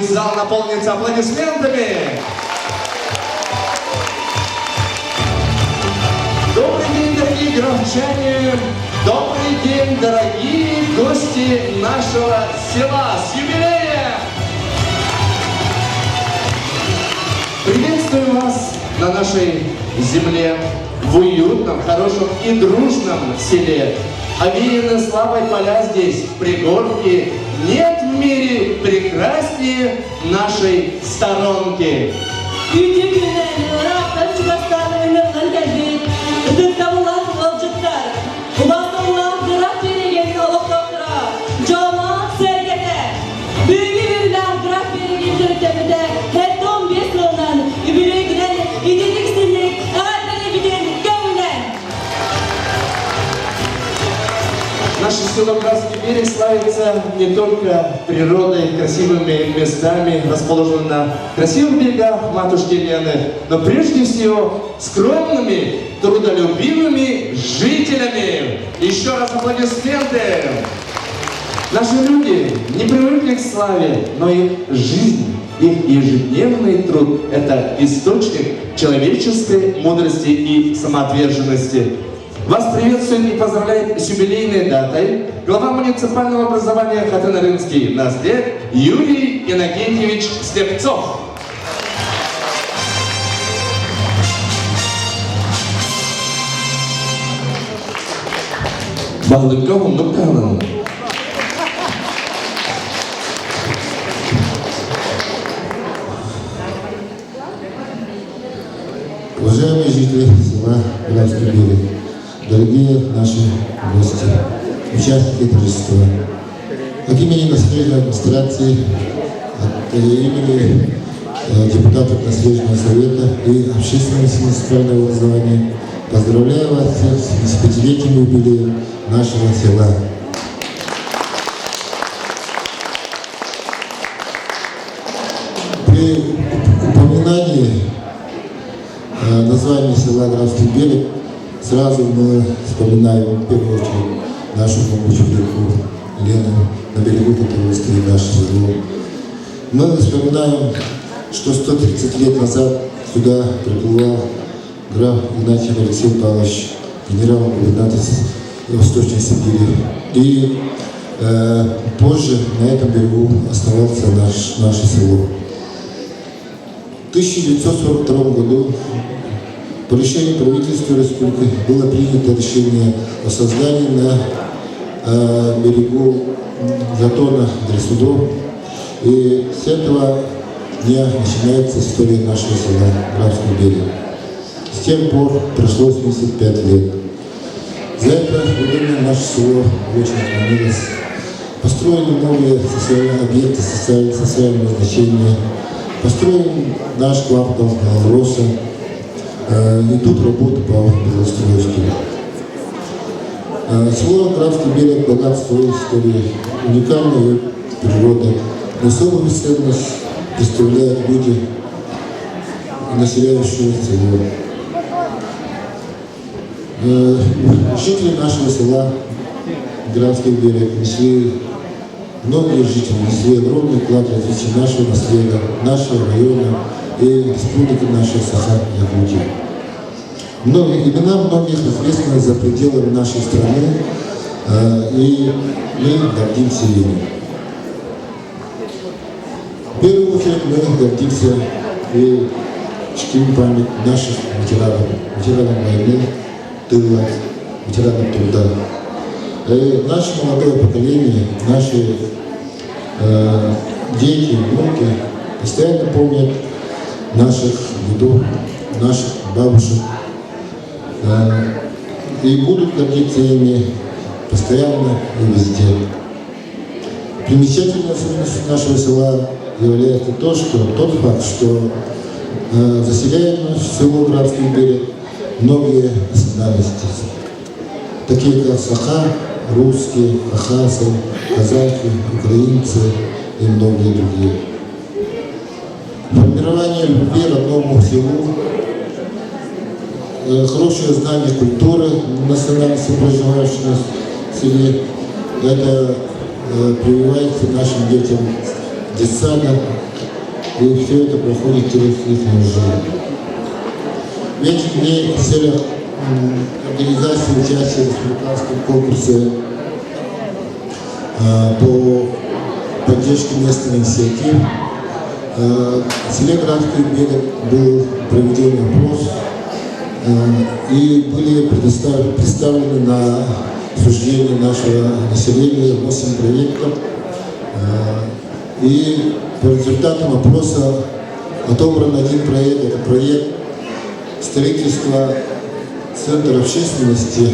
пусть зал наполнится аплодисментами. Добрый день, дорогие громчане! Добрый день, дорогие гости нашего села! С юбилеем! Приветствую вас на нашей земле, в уютном, хорошем и дружном селе. Овеяны славой поля здесь, пригорки. Нет в мире прекраснее нашей сторонки. Наше село Графский берег славится не только природой, красивыми местами, расположенными на красивых берегах матушки Лены, но прежде всего скромными, трудолюбивыми жителями. Еще раз аплодисменты! Наши люди не привыкли к славе, но их жизнь, их ежедневный труд – это источник человеческой мудрости и самоотверженности. Вас приветствует и поздравляет с юбилейной датой глава муниципального образования Хатынрынский наслед Юрий Иннокентьевич Слепцов. Уважаемые жители села Графский берег, дорогие наши гости, участники торжества, от имени наследной администрации, от имени депутатов наследного совета и общественности муниципального образования поздравляю вас всех с 25-летием юбилея нашего села. При упоминании названия села Графский берег сразу мы вспоминаем в первую очередь нашу могучую реку Лену, на берегу которой стоит наше село. Мы вспоминаем, что 130 лет назад сюда приплывал граф Игнатий Алексей Павлович, генерал-губернатор Восточной Сибири. И позже на этом берегу оставался наше село. В 1942 году по решению правительства республики было принято решение о создании на берегу затона для судов. И с этого дня начинается история нашего села Графского берега. С тех пор прошло 75 лет. За это время наше село очень изменилось. Построены новые социальные объекты социального значения. Построен наш квартал Малороса. Идут работы по благоустройству. Село Графский берег богат своей историей, уникальная природа. Но особую ценность представляют люди, населяющие село. Жители нашего села Графский берег многие жители несли огромный вклад в развитие нашего наследия, нашего района и республики нашей Саха-Якутии. Имена многих известны за пределами нашей страны, и мы гордимся ими. В первую очередь мы гордимся и чтим память наших ветеранов войны, тыла, ветеранов труда. И наше молодое поколение, наши дети, внуки постоянно помнят наших дедов, наших бабушек, и будут гордиться ими постоянно и везде. Примечательной особенностью нашего села является тот факт, что заселяют наше село Графский берег многие национальности, такие как саха, русские, хахасы, казахи, украинцы и многие другие. Формирование любви родному селу, хорошее знание культуры национальности, проживающих в селе, это прививается нашим детям детсада. И все это проходит через их жизнь. В этих дней в целях организации участия в республиканском конкурсе по поддержке местных инициатив в селе Графский берег был проведен опрос и были представлены на обсуждение нашего населения 8 проектов. И по результатам опроса отобран один проект, это проект строительства Центра общественности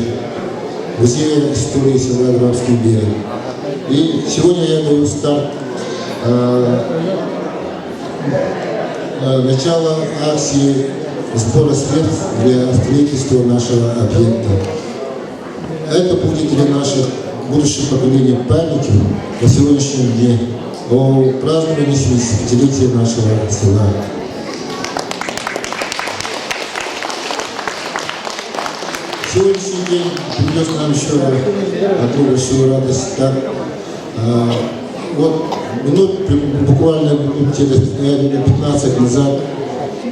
Музея истории села Графский берег. И сегодня я даю старт начало акции сбора средств для строительства нашего объекта. Это будет для наших будущих поколений памятью на сегодняшнем дне о праздновании 75-летия нашего села. Сегодняшний день принес нам еще одну большую радость. Так, вот буквально через 15 назад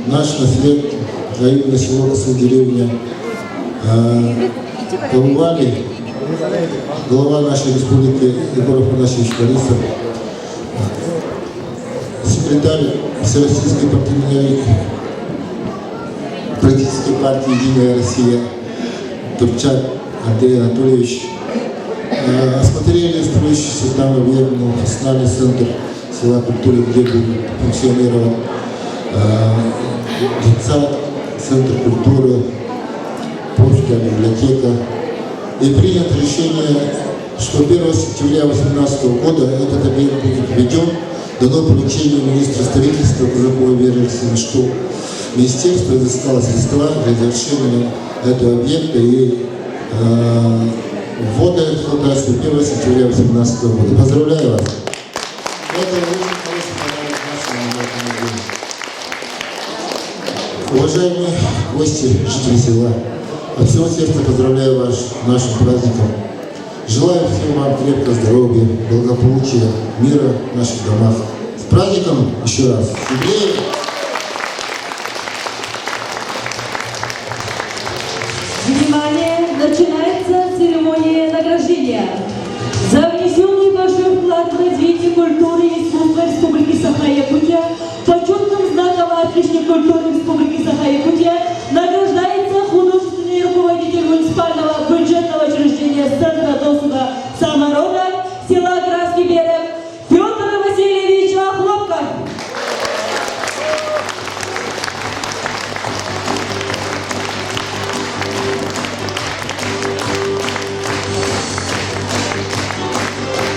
наш наслед, районное село Косыл-деревня, Колумбали, глава нашей республики Егор Афанасьевич Борисов, секретарь Всероссийской политической партии «Единая Россия» Турчак Андрей Анатольевич осмотрели строящийся там объект, национальный центр села культуры, где будет функционировать центр культуры, Польская библиотека. И принято решение, что 1 сентября 2018 года этот объект будет введен. Дано поручение министра строительства Казакова Веры Алексеевны, что министерство изыскало средства для завершения этого объекта и ввода эксплуатации 1 сентября 2018 года. Поздравляю вас! Это очень хороший подарок нашему. Уважаемые гости, жители села, от всего сердца поздравляю вас нашим праздником. Желаю всем вам крепкого здоровья, благополучия, мира в наших домах. С праздником еще раз! Внимание! Начинается церемония награждения. За внесенный большой вклад в развитие культуры и искусства Республики Саха-Якутия почетным знаком отличник культуры Республики Саха-Якутия награждается художественный руководитель муниципального бюджетного учреждения Центра досуга саморода села Графский берег Петр Васильевич Охлопков.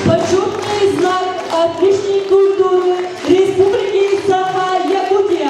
Почетный знак отличник культуры Республики Саха-Якутия.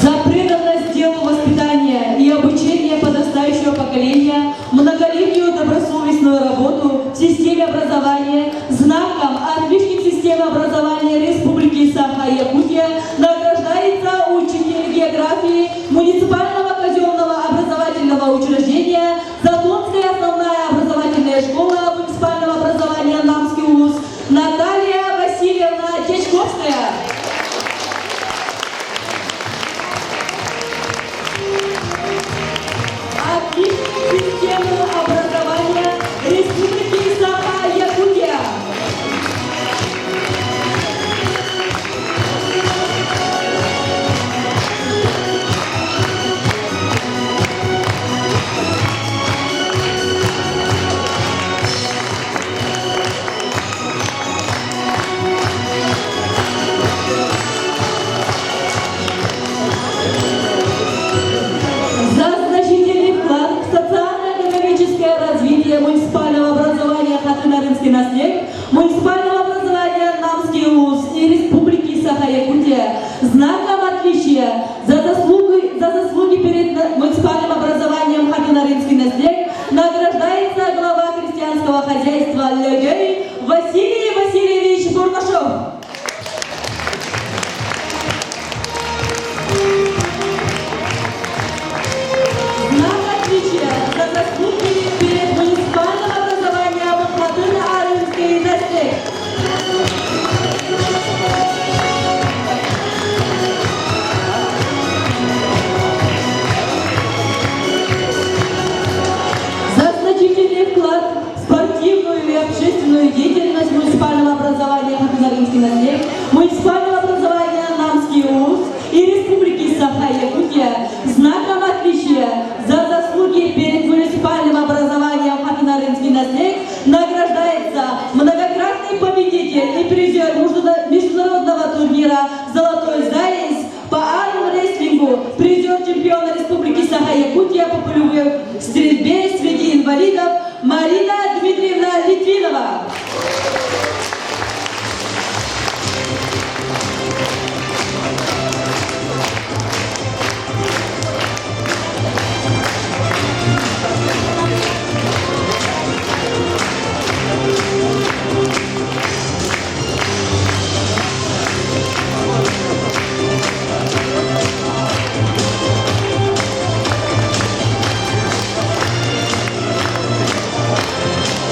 За преданность делу воспитания и обучения подрастающего поколения, многолетнюю добросовестную работу в системе образования, знаком отличник системы образования Республики Саха-Якутия награждается учитель географии муниципального казенного образовательного учреждения Затонская основная образовательная школа муниципального образования Намский УВУЗ Наталья Васильевна Течковская. Отличник системы образования Республики Саха-Якутия. За значительный вклад в социально-экономическое развитие муниципального образования Хатынарынский наследник, муниципального образования Намский УВУЗ и Республики Саха-Якутия знаком отличия за заслуги перед муниципальным образованием Хатынарынский наследник награждается глава крестьянского хозяйства Легей Василий Васильевич Бурнашов. Знак отличия за заслуги Катаринский наследник муниципального образования Намский УЛУС и Республики Саха-Якутия знаком отличия за заслуги перед муниципальным образованием Катаринский наследник награждается многократный победитель и призер международного турнира «Золотой заяц» по армрестлингу, призер чемпиона Республики Саха-Якутия по полевой стрельбе среди инвалидов Марина Дмитриевна Литвинова.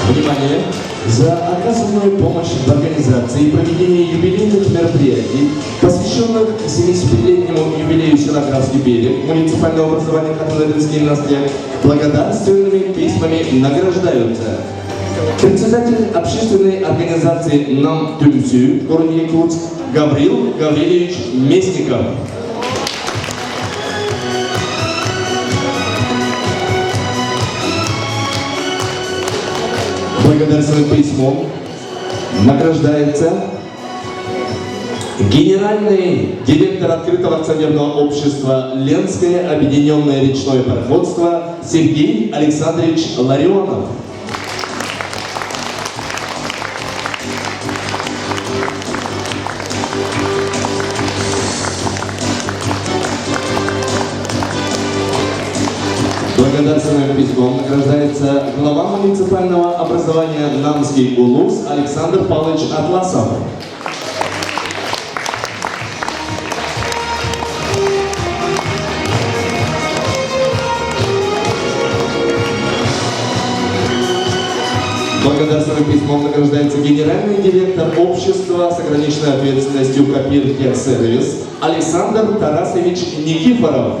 Внимание! За оказанную помощь в организации и проведении юбилейных мероприятий, посвященных 75-летнему юбилею села Графский берег, муниципального образования Катаринский наследник, благодарственными письмами награждаются председатель общественной организации «Нам Тюмсю» в городе Якутск Гаврил Гаврилович Местников. Благодарственным письмом награждается генеральный директор открытого акционерного общества «Ленское объединенное речное пароходство» Сергей Александрович Ларионов. Благодарственным письмом награждается глава муниципального образования Намский УЛУС Александр Павлович Атласов. Благодарственным письмом награждается генеральный директор общества с ограниченной ответственностью Копир-Техсервис Александр Тарасович Никифоров.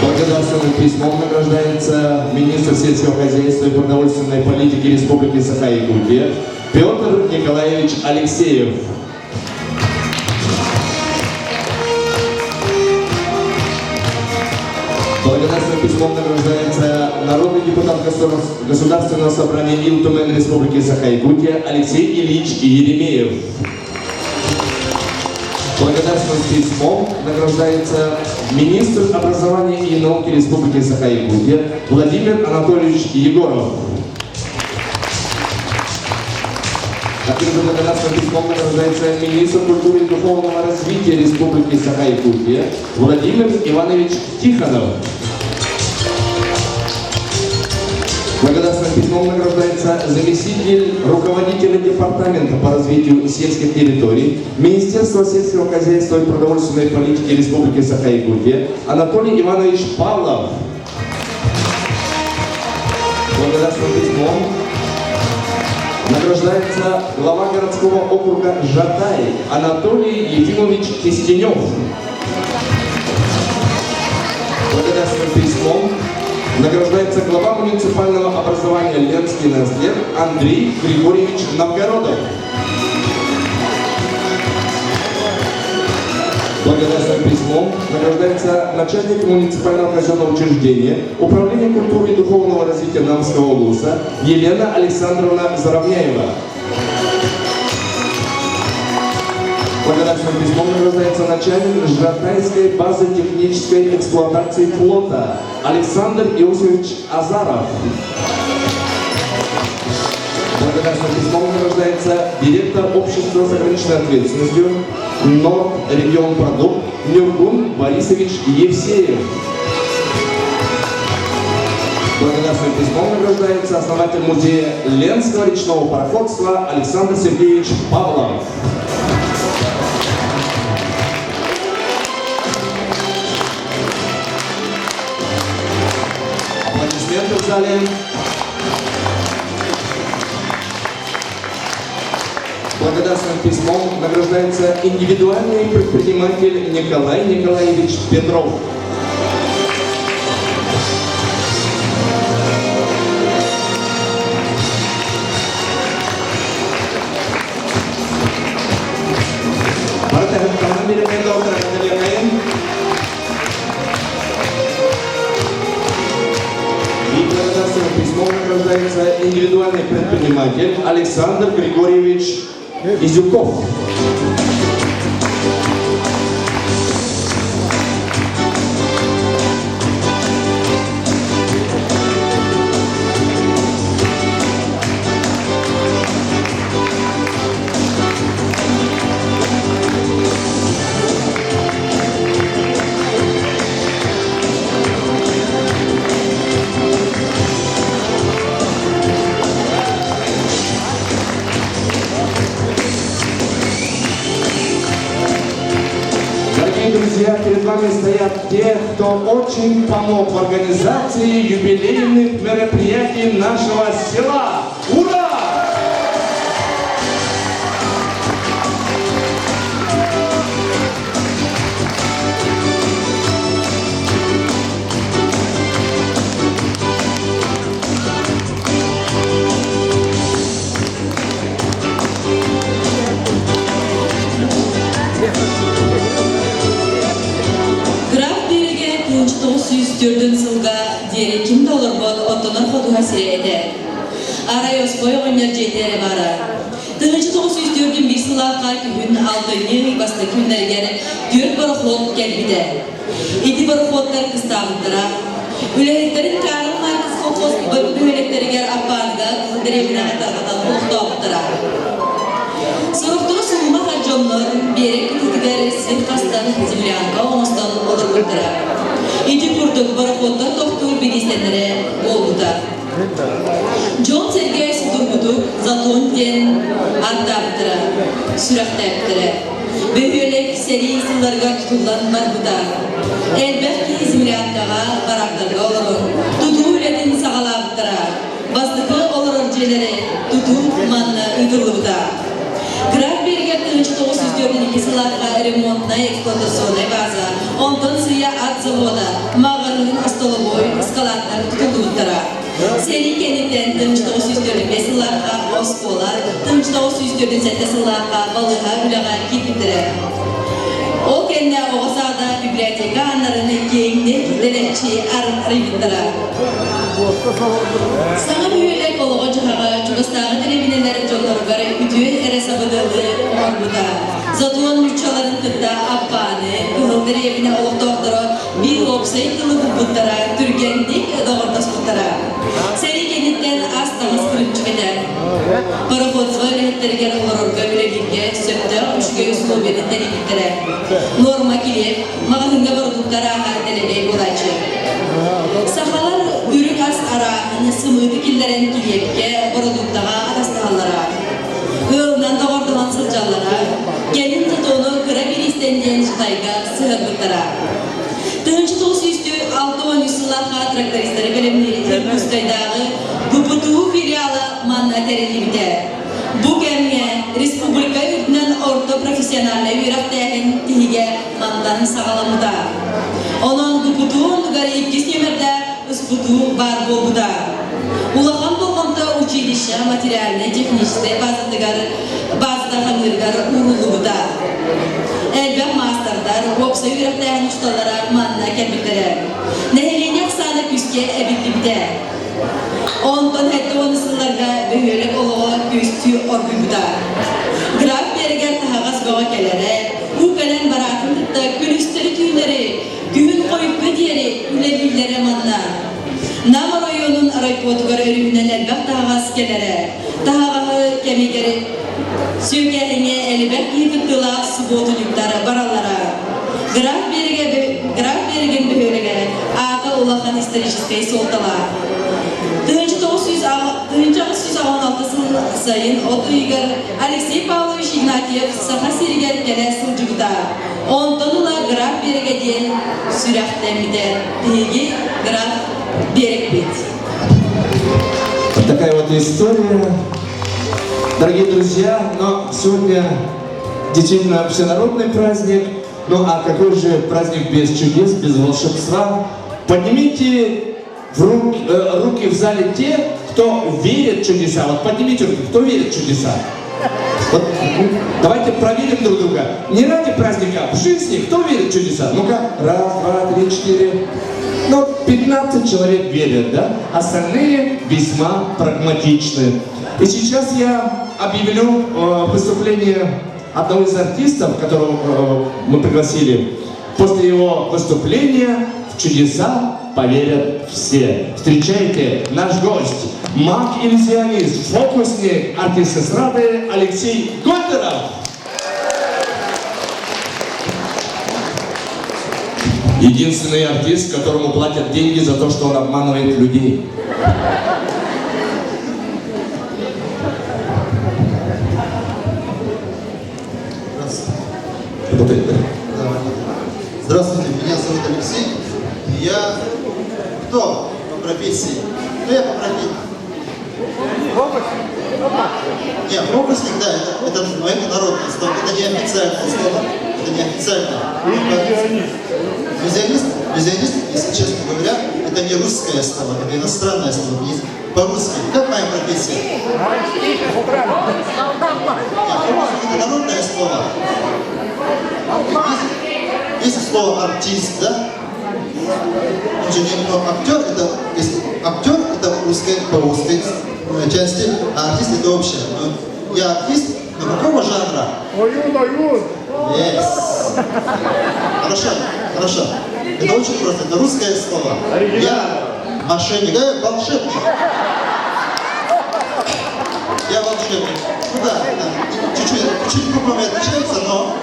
Благодарственным письмом награждается министр сельского хозяйства и продовольственной политики Республики Саха-Якутия Петр Николаевич Алексеев. Благодарственным письмом награждается народный депутат Государственного собрания Илтумен Республики Саха-Якутия Алексей Ильич Еремеев. Благодарственным письмом награждается министр образования и науки Республики Саха-Якутия Владимир Анатольевич Егоров. Таким же благодарственным письмом награждается министр культуры и духовного развития Республики Саха-Якутия Владимир Иванович Тихонов. Благодарственным письмом награждается заместитель руководителя департамента по развитию сельских территорий Министерства сельского хозяйства и продовольственной политики Республики Саха-Якутия Анатолий Иванович Павлов. Благодарственным письмом награждается глава городского округа Жатай Анатолий Ефимович Кистенев. Благодарственным письмом награждается глава муниципального образования Ленский наследник Андрей Григорьевич Новгородов. Благодарственным письмом награждается начальник муниципального казенного учреждения Управления культуры и духовного развития Намского УЛУСа Елена Александровна Заровняева. Благодарственным письмом награждается начальник Жатайской базы технической эксплуатации флота Александр Иосифович Азаров. Благодарственным письмом награждается директор общества с ограниченной ответственностью Норд-регион продукт Нюргун Борисович Евсеев. Благодарственным письмом награждается основатель музея Ленского речного пароходства Александр Сергеевич Павлов. Аплодисменты в зале. Благодарственным письмом награждается индивидуальный предприниматель Николай Николаевич Петров. индивидуальный предприниматель Александр Григорьевич Изюков. Друзья, перед вами стоят те, кто очень помог в организации юбилейных мероприятий нашего села. Ура! Жылға дері кім долыр бол отыныр қоду хасиреді. Арай оспой оңер жетері бары. 1904 bir сылаққа күн алтыны басты күндергері 4 барықлот келбіді. 2 барықлоттар қыстағындыра. Үләлектерін қарым маркыз қолқос бұл үләлектерігер аппанға дәребіне қатарғатан ұлықтауықтыра. Сұрықтыры сұлыма қаржонлар берек күтігер свет қастан землянға оңыстан олырғындыра. İki kurduk barakotlar doktor bilgisayarları oldu. John Sergey Sturmuduk zaten den adaptırı, süraktaptırı. Böylelik seri yıllarga tutulan marbuda. Elbette İzmir'atkağa baraklarga olalım. Tutu ületin sağalaptırı. Bastıkı olur önceleri tutu manna ıdırlıqda. Graf Berger 1904 сылаққа ремонтна эксплуатационная база, ондан сыя ат завода, мағарының астоловой эскалаттар тұтылуыттыра. Сері кенеттен 1904 сылаққа оскола, 1904 сылаққа балыға үліға кетпітірі. Ол кенде оғысағда библиотека анарыны кейінне кетелекші арымтыра. Саңа бүйелек олығы жағаға Чугастағы деревинелері жолларығары үтіен әресабыдылы орбуда. Затуан мүрчаларын тыпта аппаны, ұғыл деревіне олықтауқтыры бір опсай тұлығы бұттара, түргендік доғырдас бұттара. Сәри кенеттен астамыз кіріп жүгеді. Пароходзва өлігеттерген оларырға өлегенге сөпті үшіге үслубені тәрекеттері. Норма келеп, мағазынға бұрдықтар аға дәлебей болайчы. Сақалар үрік ас арағын сымыды келдерін келепке бұрдықтаға атастағалара. Ғылынан доғырдылан сылжалара, gelin tutunu kıra bir istendiğin çıtayga sığır bıttara. 1906 yıllarga traktoristleri bölümleri Kustaydağı Guputu filialı manna terenlimide. Bu gemge Respublika Ürtünen orta profesyonelle ürettiğin tihige mandan sağlamıda. Onun Guputu'nun garip kisnemerde Usputu var boğuda. Ulağan boğumda училище, материальный, технический, bazıda hanırgar uruluğuda. Elbette masterlar, oksa ürettiğin ustalara manna kelbekleri. Nehelenyak sana küske ebitlimde. Ondan hatta onu sıllarga böyülek oluğa küstü orgübüda. Graf Berger tahağız bağa kelere, bu kalen barakındıkta külüsteri tüyleri, gün koyup ödeyeri, ülelilere manna. Namar oyunun araypotugar örümünden elbette tahağız kelere, tahağığı kemikleri, Söykehine elbet yıkıttıla subotuluklara, barallara. Graf Bergen böylege, ağa ulağan исторический soltala. 1916 sayın Otuygar Alexey Pavlovich Ignatiev Saha Serger kele sılcıgıda. Ondan ula Graf Bergen'den sürektemide degi Graf Bergbet. Вот такая вот история. Дорогие друзья, но сегодня действительно всенародный праздник. Ну а какой же праздник без чудес, без волшебства? Поднимите руки в зале те, кто верит в чудеса. Вот поднимите руки, кто верит в чудеса. Вот, давайте проверим друг друга. Не ради праздника, в жизни, кто верит в чудеса? Ну-ка, раз, два, три, четыре. Ну, 15 человек верят, да? Остальные весьма прагматичны. И сейчас я объявлю выступление одного из артистов, которого мы пригласили. После его выступления в чудеса поверят все. Встречайте наш гость, маг-иллюзионист, фокусник, артист эстрады Алексей Гонтаров. Единственный артист, которому платят деньги за то, что он обманывает людей. Здравствуйте, меня зовут Алексей. Я кто по профессии? Кто я по профессии? Нет, фокусник, да, это народное слово, это не официальное слово, это не официальное. Иллюзионист, если честно говоря, это не русское слово, это иностранное слово, по-русски. Как моя профессия? Нет, фокусник это народное слово. Есть слово артист, да? Он же не актер, это если актер это по русской части, а артист это общее. Но я артист, но какого жанра? Yes. Хорошо. Это очень просто, это русское слово. Я мошенник, я волшебник. Я волшебник. Ну да, чуть-чуть по-моему отличается, но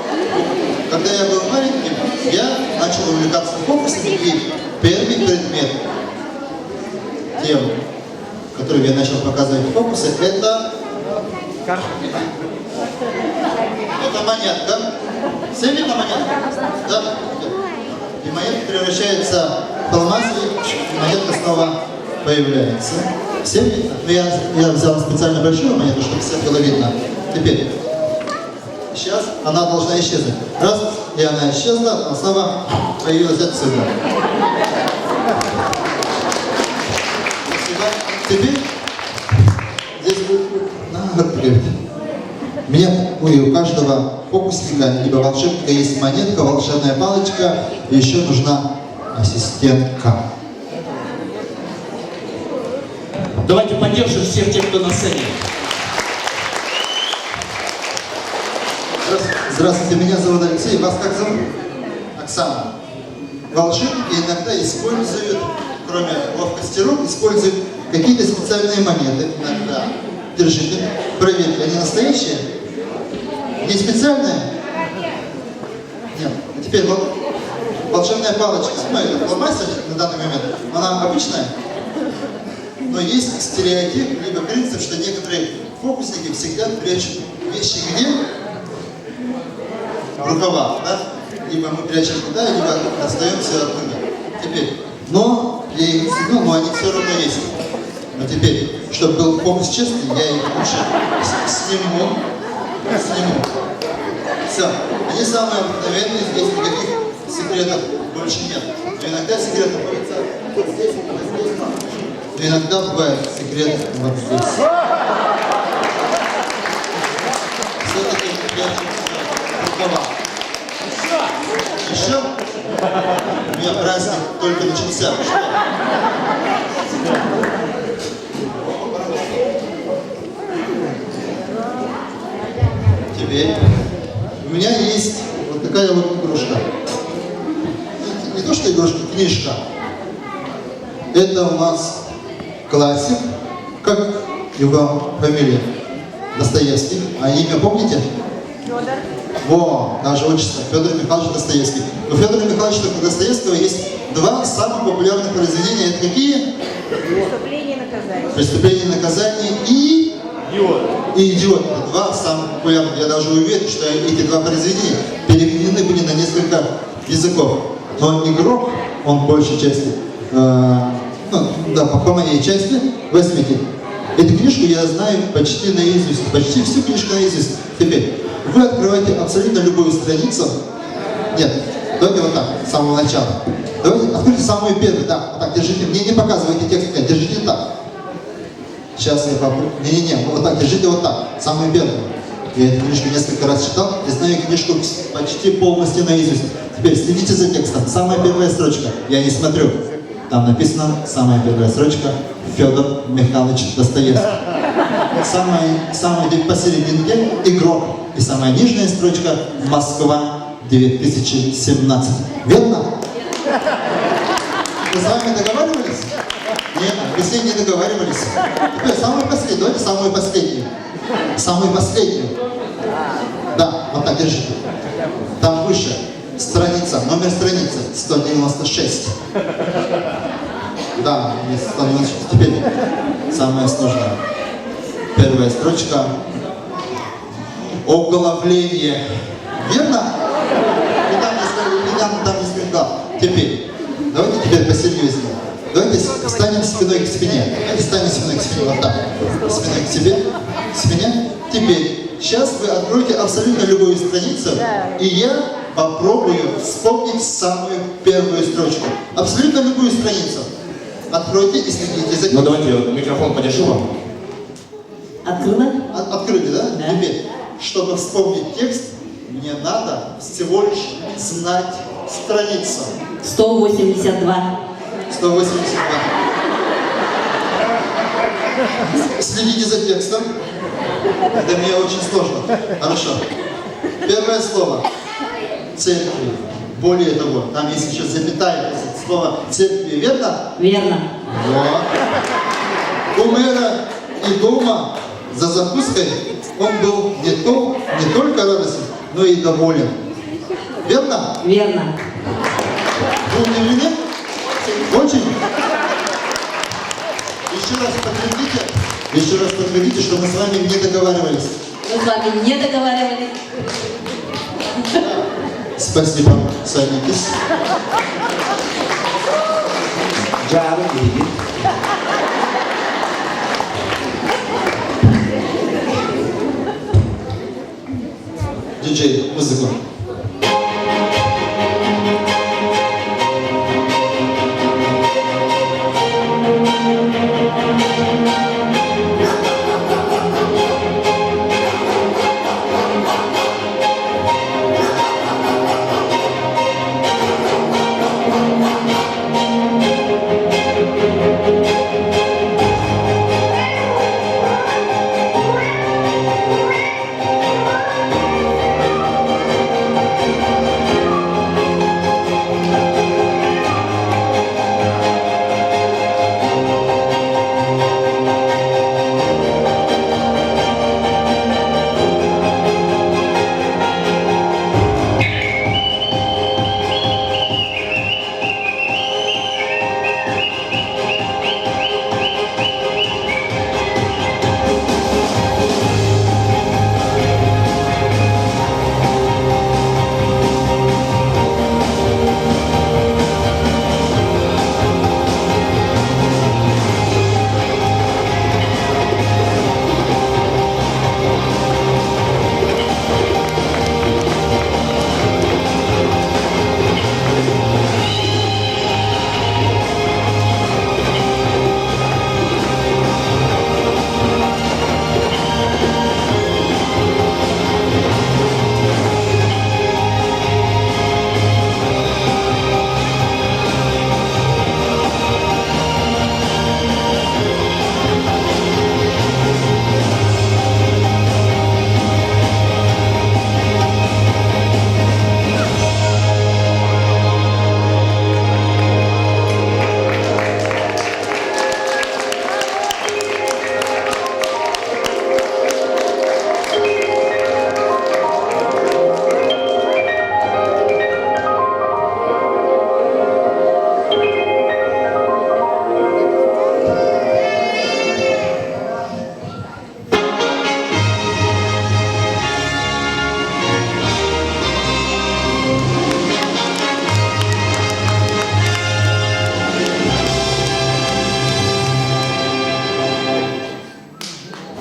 когда я был маленьким, я начал увлекаться фокусами, и первый предмет, тем, которым я начал показывать фокусы, это монетка. Все видно монетка? Да. И монетка превращается в алмаз, и монетка снова появляется. Все видно? Но я взял специально большую монету, чтобы всем было видно. Теперь. Сейчас она должна исчезнуть. Раз, и она исчезла, она снова появилась отсюда. Теперь здесь у каждого фокусника либо волшебника есть монетка, волшебная палочка, и еще нужна ассистентка. Давайте поддержим всех тех, кто на сцене. Здравствуйте, меня зовут Алексей. Вас как зовут? Оксана. Волшебники иногда используют, кроме ловкости рук, используют какие-то специальные монеты. Иногда. Держите. Проверьте, они настоящие? Не специальные? Нет. А теперь вот волшебная палочка. Ну, это фломастер на данный момент. Она обычная. Но есть стереотип, либо принцип, что некоторые фокусники всегда прячут вещи где? Рукава, да? Либо мы прячем туда, либо достаем все оттуда. Теперь, но я их не снимал, но они все равно есть. Но теперь, чтобы был фокус честный, я их лучше сниму. Все. Они самые обыкновенные, здесь никаких секретов больше нет. Но иногда секреты вот здесь, но иногда бывает секрет вот здесь. Все-таки рукава. Еще? У меня праздник только начался. Теперь у меня есть вот такая вот игрушка. Не то что игрушка, книжка. Это у нас классик. Как его фамилия? Достоевский. А имя помните? Федор. Во, даже отчество. Федор Михайлович Достоевский. У Федора Михайловича Достоевского есть два самых популярных произведения. Это какие? Преступление и наказание. Преступление и наказание и... Идиот. Это два самых популярных. Я даже уверен, что эти два произведения переведены были на несколько языков. Но игрок, он по большей части, по моей части, возьмите. Эту книжку я знаю почти наизусть, почти всю книжку наизусть. Теперь, вы открываете абсолютно любую страницу. Нет, давайте вот так, с самого начала. Давайте откройте самую первую, да, вот так, держите, мне не показывайте текст, держите так. Сейчас я попробую. Не-не-не, вот так, держите вот так, самую первую. Я эту книжку несколько раз читал, и знаю книжку почти полностью наизусть. Теперь следите за текстом. Самая первая строчка. Я не смотрю. Там написано, самая первая строчка, Федор Михайлович Достоевский. Самая посерединке игрок. И самая нижняя строчка Москва 2017. Верно? Вы с вами договаривались? Нет, вы с ней не договаривались. Теперь самую последнюю, давайте самую последнюю. Самую последнюю. Да, вот так, держите. Там выше страница, номер страницы 196. Да, есть 196. Теперь самое сложное. Первая строчка. Оглавление. Верно? Там не скрипка. Теперь, давайте теперь посерьезнее. Давайте встанем спиной к спине. Давайте встанем спиной к спине. Вот так. Спиной к себе. К спине. Теперь, сейчас вы откроете абсолютно любую страницу, и я попробую вспомнить самую первую строчку. Абсолютно любую страницу. Откройте и следите за ней. Ну давайте я микрофон подержу вам. Открыла? Открыли, да? Да. Теперь, чтобы вспомнить текст, мне надо всего лишь знать страницу. 182. 182. Следите за текстом. Это мне очень сложно. Хорошо. Первое слово. Церкви. Более того, там есть еще запятая после слова церкви. Верно? Верно. Вот. У мэра и дома за закуской он был не только радостен, но и доволен. Верно? Верно. Вы удивлены? Очень? Еще раз подтвердите, что мы с вами не договаривались. Мы с вами не договаривались. Спасибо, садитесь. Диджей, музыку.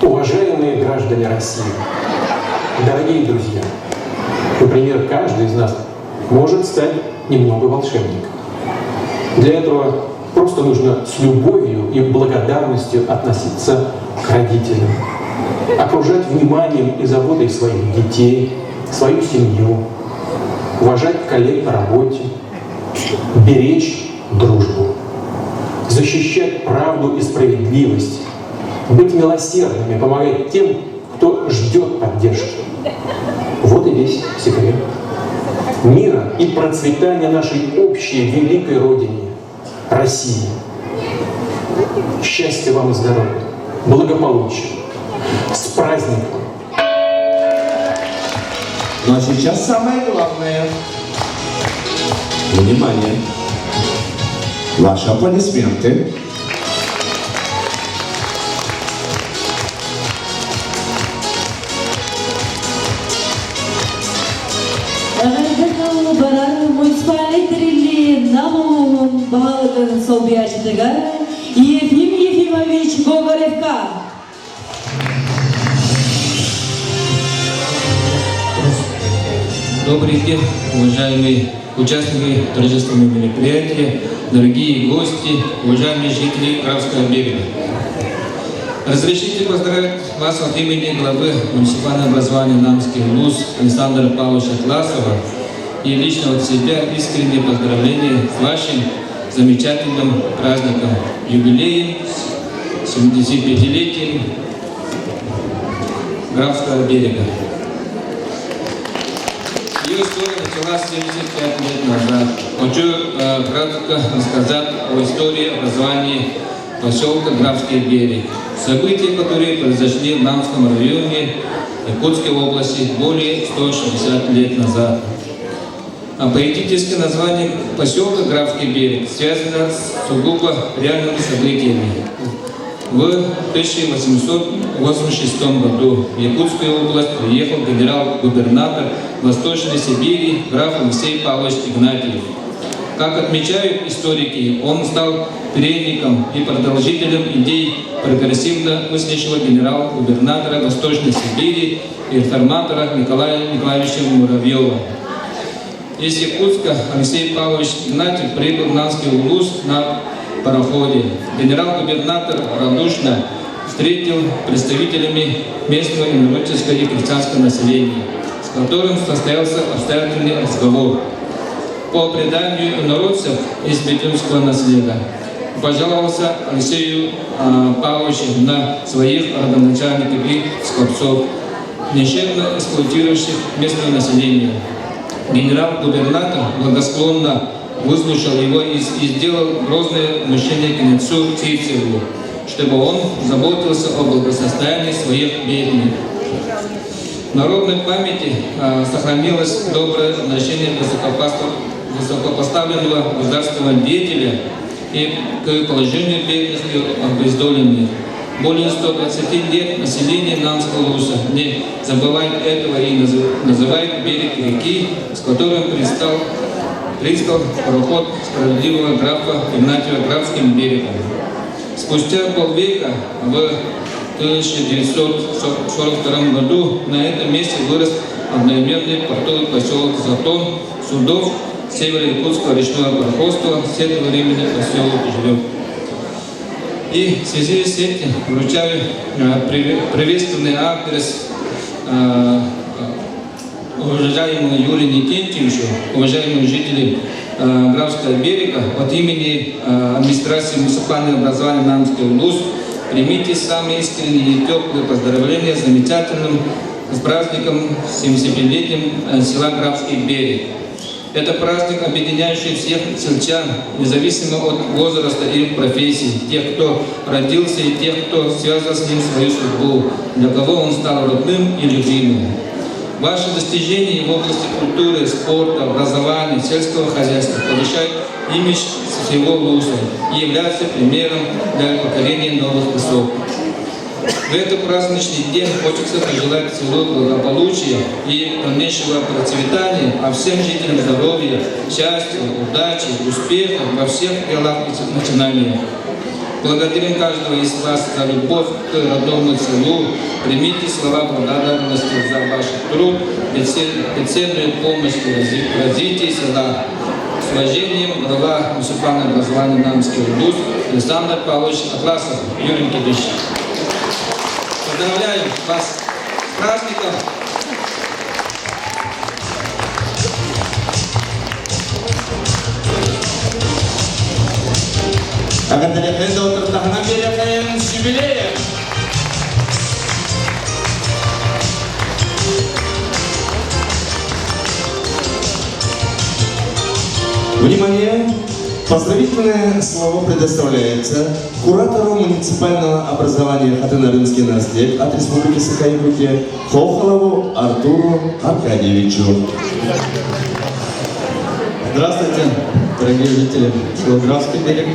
Уважаемые граждане России, дорогие друзья, например, каждый из нас может стать немного волшебником. Для этого просто нужно с любовью и благодарностью относиться к родителям, окружать вниманием и заботой своих детей, свою семью, уважать коллег на работе, беречь дружбу. защищать правду и справедливость, быть милосердными, помогать тем, кто ждет поддержки. Вот и весь секрет мира и процветания нашей общей великой Родине – России. Счастья вам и здоровья, благополучия, с праздником! Ну а сейчас самое главное. Внимание! Ваши аплодисменты. Муниципальный трилли намон Бахалыкын Солбиячтыга Ефим Ефимович Гоголевка. Добрый день, уважаемые участники торжественного мероприятия, дорогие гости, уважаемые жители Графского берега. Разрешите поздравить вас от имени главы муниципального образования Намский ВУЗ Александра Павловича Классова и лично от себя искренние поздравления с вашим замечательным праздником, юбилеем, 75-летием Графского берега. Ее история началась 75 лет назад. Хочу кратко рассказать о истории образования поселка Графский берег. События, которые произошли в Намском районе Якутской области более 160 лет назад. А поэтическое название поселка Графский берег связано с сугубо реальными событиями. В 1886 году в Якутскую область приехал генерал-губернатор Восточной Сибири граф Алексей Павлович Игнатьев. Как отмечают историки, он стал передником и продолжителем идей прогрессивно мыслящего генерал-губернатора Восточной Сибири и реформатора Николая Николаевича Муравьева. Из Якутска Алексей Павлович Игнатьев прибыл в Намский ВУЗ на пароходе. Генерал-губернатор радушно встретил представителями местного инородческого и крестьянского населения, с которым состоялся обстоятельный разговор. По преданию инородцев из бедюнского наследия пожаловался Алексею Павловичу на своих родоначальников и скопцов, нещадно эксплуатирующих местное население. Генерал-губернатор благосклонно выслушал его и сделал грозное внушение князцу Цицеву, чтобы он заботился о благосостоянии своих бедных. В народной памяти сохранилось доброе отношение высокопоставленного государственного деятеля и к положению бедных и обездоленных. Более 120 лет население Намского ВУЗа не забывает этого и называет берег реки, с которым пристал пароход справедливого графа Игнатьева Графским берегом. Спустя полвека, в 1942 году, на этом месте вырос одноименный портовый поселок Затон, судов Северо-Якутского речного пароходства, с этого времени поселок живет. И в связи с этим вручаю приветственный адрес уважаемому Юрию Никитичу, уважаемые жители Графского берега, от имени администрации муниципального образования Намский ВУЗ примите самые искренние и теплые поздравления с замечательным праздником 75-летием села Графский берег. Это праздник, объединяющий всех сельчан, независимо от возраста и профессии, тех, кто родился, и тех, кто связал с ним свою судьбу, для кого он стал родным и любимым. Ваши достижения в области культуры, спорта, образования, сельского хозяйства повышают имидж всего ВУЗа и являются примером для покорения новых высот. В этот праздничный день хочется пожелать селу благополучия и дальнейшего процветания, а всем жителям здоровья, счастья, удачи, успехов во всех делах и начинаниях. Благодарим каждого из вас за любовь к родному селу. Примите слова благодарности за ваш труд и ценную помощь в развитии села. С уважением, глава муниципального образования Намский ВУЗ Александр Павлович Атласов. Юрий Никитич. Поздравляем вас с праздником! Ағадалеқен де отыртағынан береқен с юбилеем! Внимание! Поздравительное слово предоставляется куратору муниципального образования Хатын-Арынский наследие от Республики Саха-Якутия Хохолову Артуру Аркадьевичу. Здравствуйте, дорогие жители Графский берег.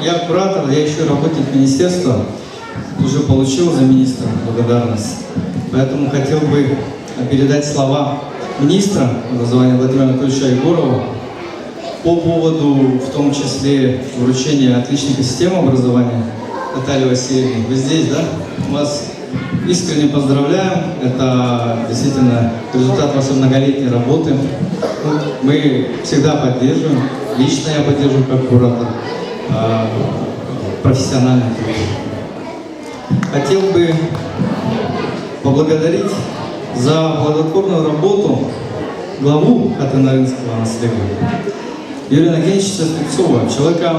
Я куратор, я еще работник министерства, уже получил за министра благодарность. Поэтому хотел бы передать слова министра образования Владимира Анатольевича Егорова по поводу, в том числе, вручения отличника системы образования Натальи Васильевны. Вы здесь, да? Вас искренне поздравляем. Это действительно результат вашей многолетней работы. Мы всегда поддерживаем. Лично я поддерживаю как куратор. Профессионально. Хотел бы поблагодарить за плодотворную работу главу Хатын-Арынского наследия Юрия Нагенчича Стрельцова, человека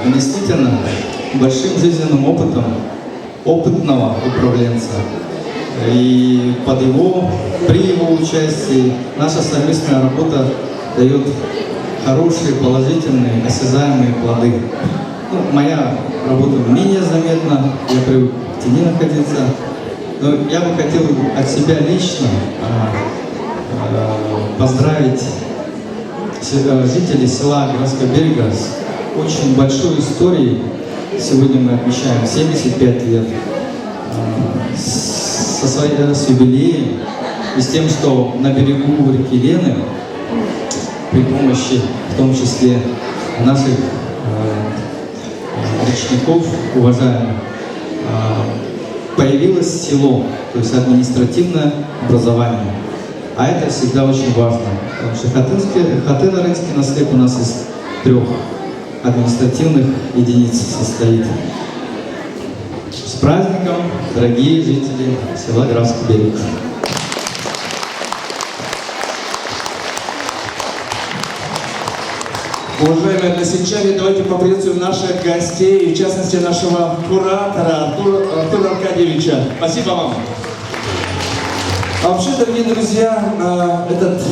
действительно большим жизненным опытом, опытного управленца. И при его участии наша совместная работа дает хорошие, положительные, осязаемые плоды. Моя работа менее заметна, я привык в тени находиться, но я бы хотел от себя лично поздравить жителей села Графского берега с очень большой историей. Сегодня мы отмечаем 75 лет с юбилеем и с тем, что на берегу реки Лены при помощи, в том числе, наших речников, уважаемых, появилось село, то есть административное образование. А это всегда очень важно, потому что Хатын-Арынский наследие у нас из 3 административных единиц состоит. С праздником, дорогие жители села Графский берег! Уважаемые односельчане, давайте поприветствуем наших гостей, в частности нашего куратора Артура Аркадьевича. Спасибо вам. А вообще, дорогие друзья, этот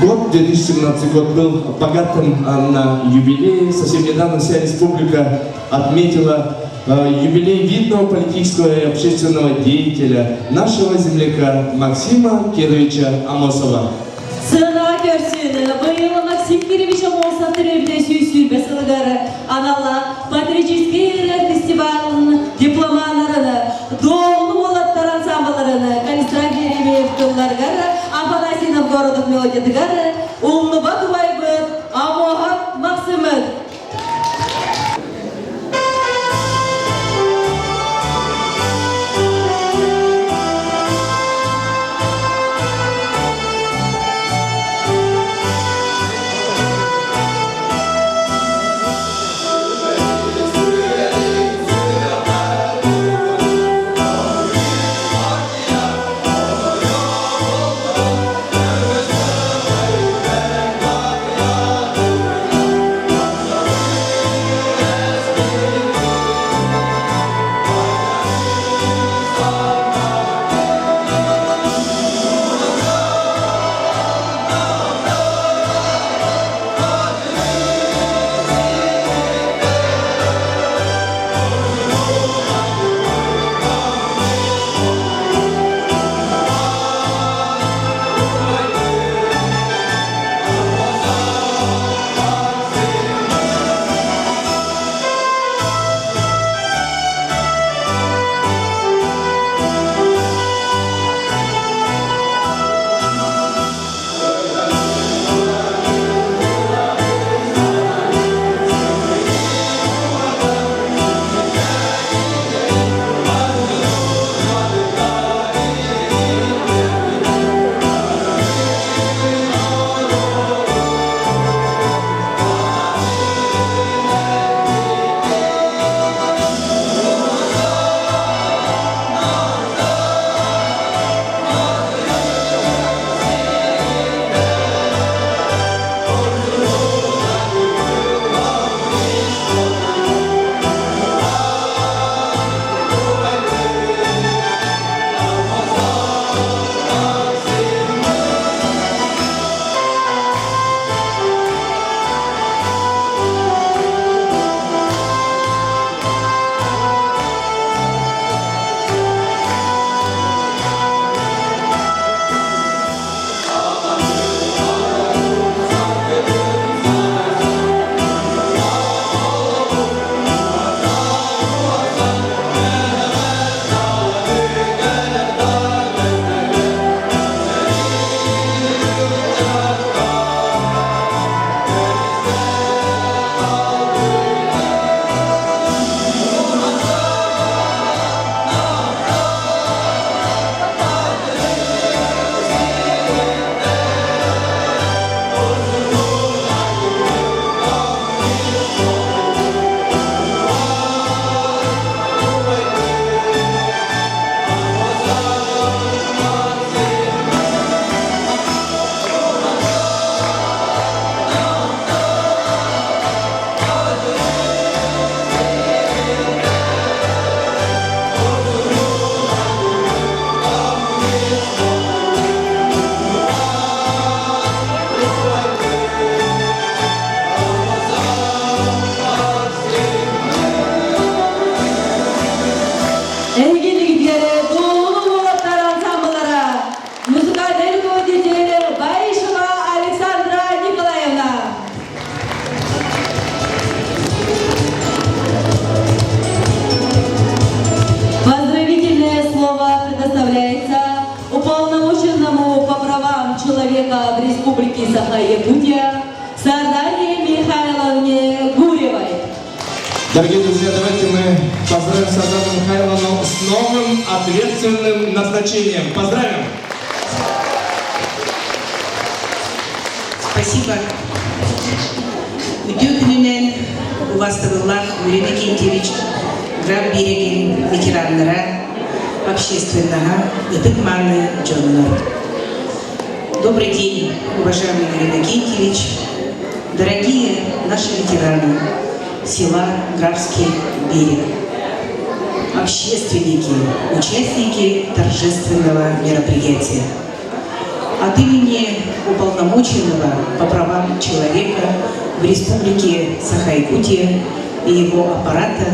год, 2017 год, был богатым на юбилеи. Совсем недавно вся республика отметила юбилей видного политического и общественного деятеля, нашего земляка Максима Кировича Амосова. Цена картины была Максим Кирович Амосов, сүйсүйбе сылгары, анала патриотический фестиваль дипломанларыны, долы болаттар ансамбларыны, Калистран Еремеев кылларгары, Афанасьинов городов мелодиядыгары, Умны Батубайбы, Амоғат Максимын. Бега в Республике Саха-Якутия Сардане Михайловне Гуревой. Дорогие друзья, давайте мы поздравим Сардану Михайловну с новым ответственным назначением. Поздравим! Спасибо. Өтө күнүнөн убастырылар Юрий Кентьевич Граф Берегин ветераннара общественного ытыкманы жоннор. Добрый день, уважаемый Юрий Кентьевич, дорогие наши ветераны села Графский берег, общественники, участники торжественного мероприятия. От имени уполномоченного по правам человека в Республике Саха-Якутия и его аппарата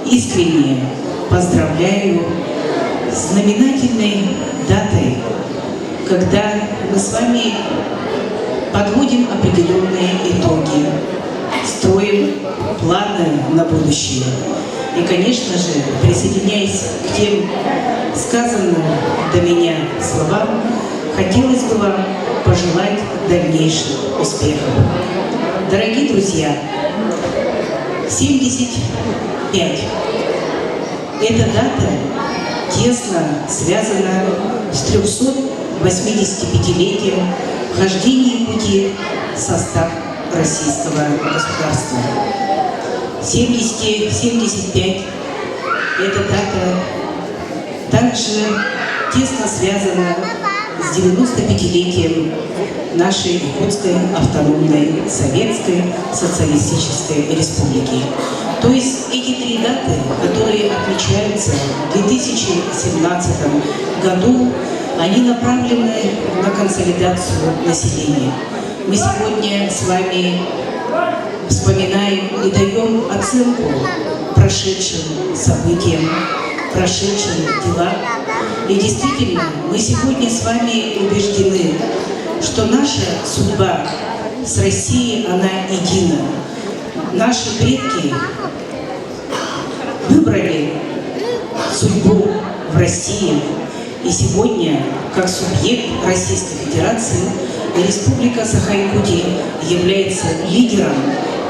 искренне поздравляю с знаменательной датой, когда мы с вами подводим определенные итоги, строим планы на будущее. И, конечно же, присоединяясь к тем сказанным до меня словам, хотелось бы вам пожелать дальнейших успехов. Дорогие друзья, 75. Эта дата тесно связана с 385-летием вхождения Якутии в состав российского государства. 75. Эта дата также тесно связана с 95-летием нашей Якутской автономной советской социалистической республики. То есть эти три даты, которые отмечаются в 2017 году, они направлены на консолидацию населения. Мы сегодня с вами вспоминаем и даем оценку прошедшим событиям, прошедшим делам. И действительно, мы сегодня с вами убеждены, что наша судьба с Россией, она едина. Наши предки выбрали судьбу в России. И сегодня, как субъект Российской Федерации, Республика Саха-Якутия является лидером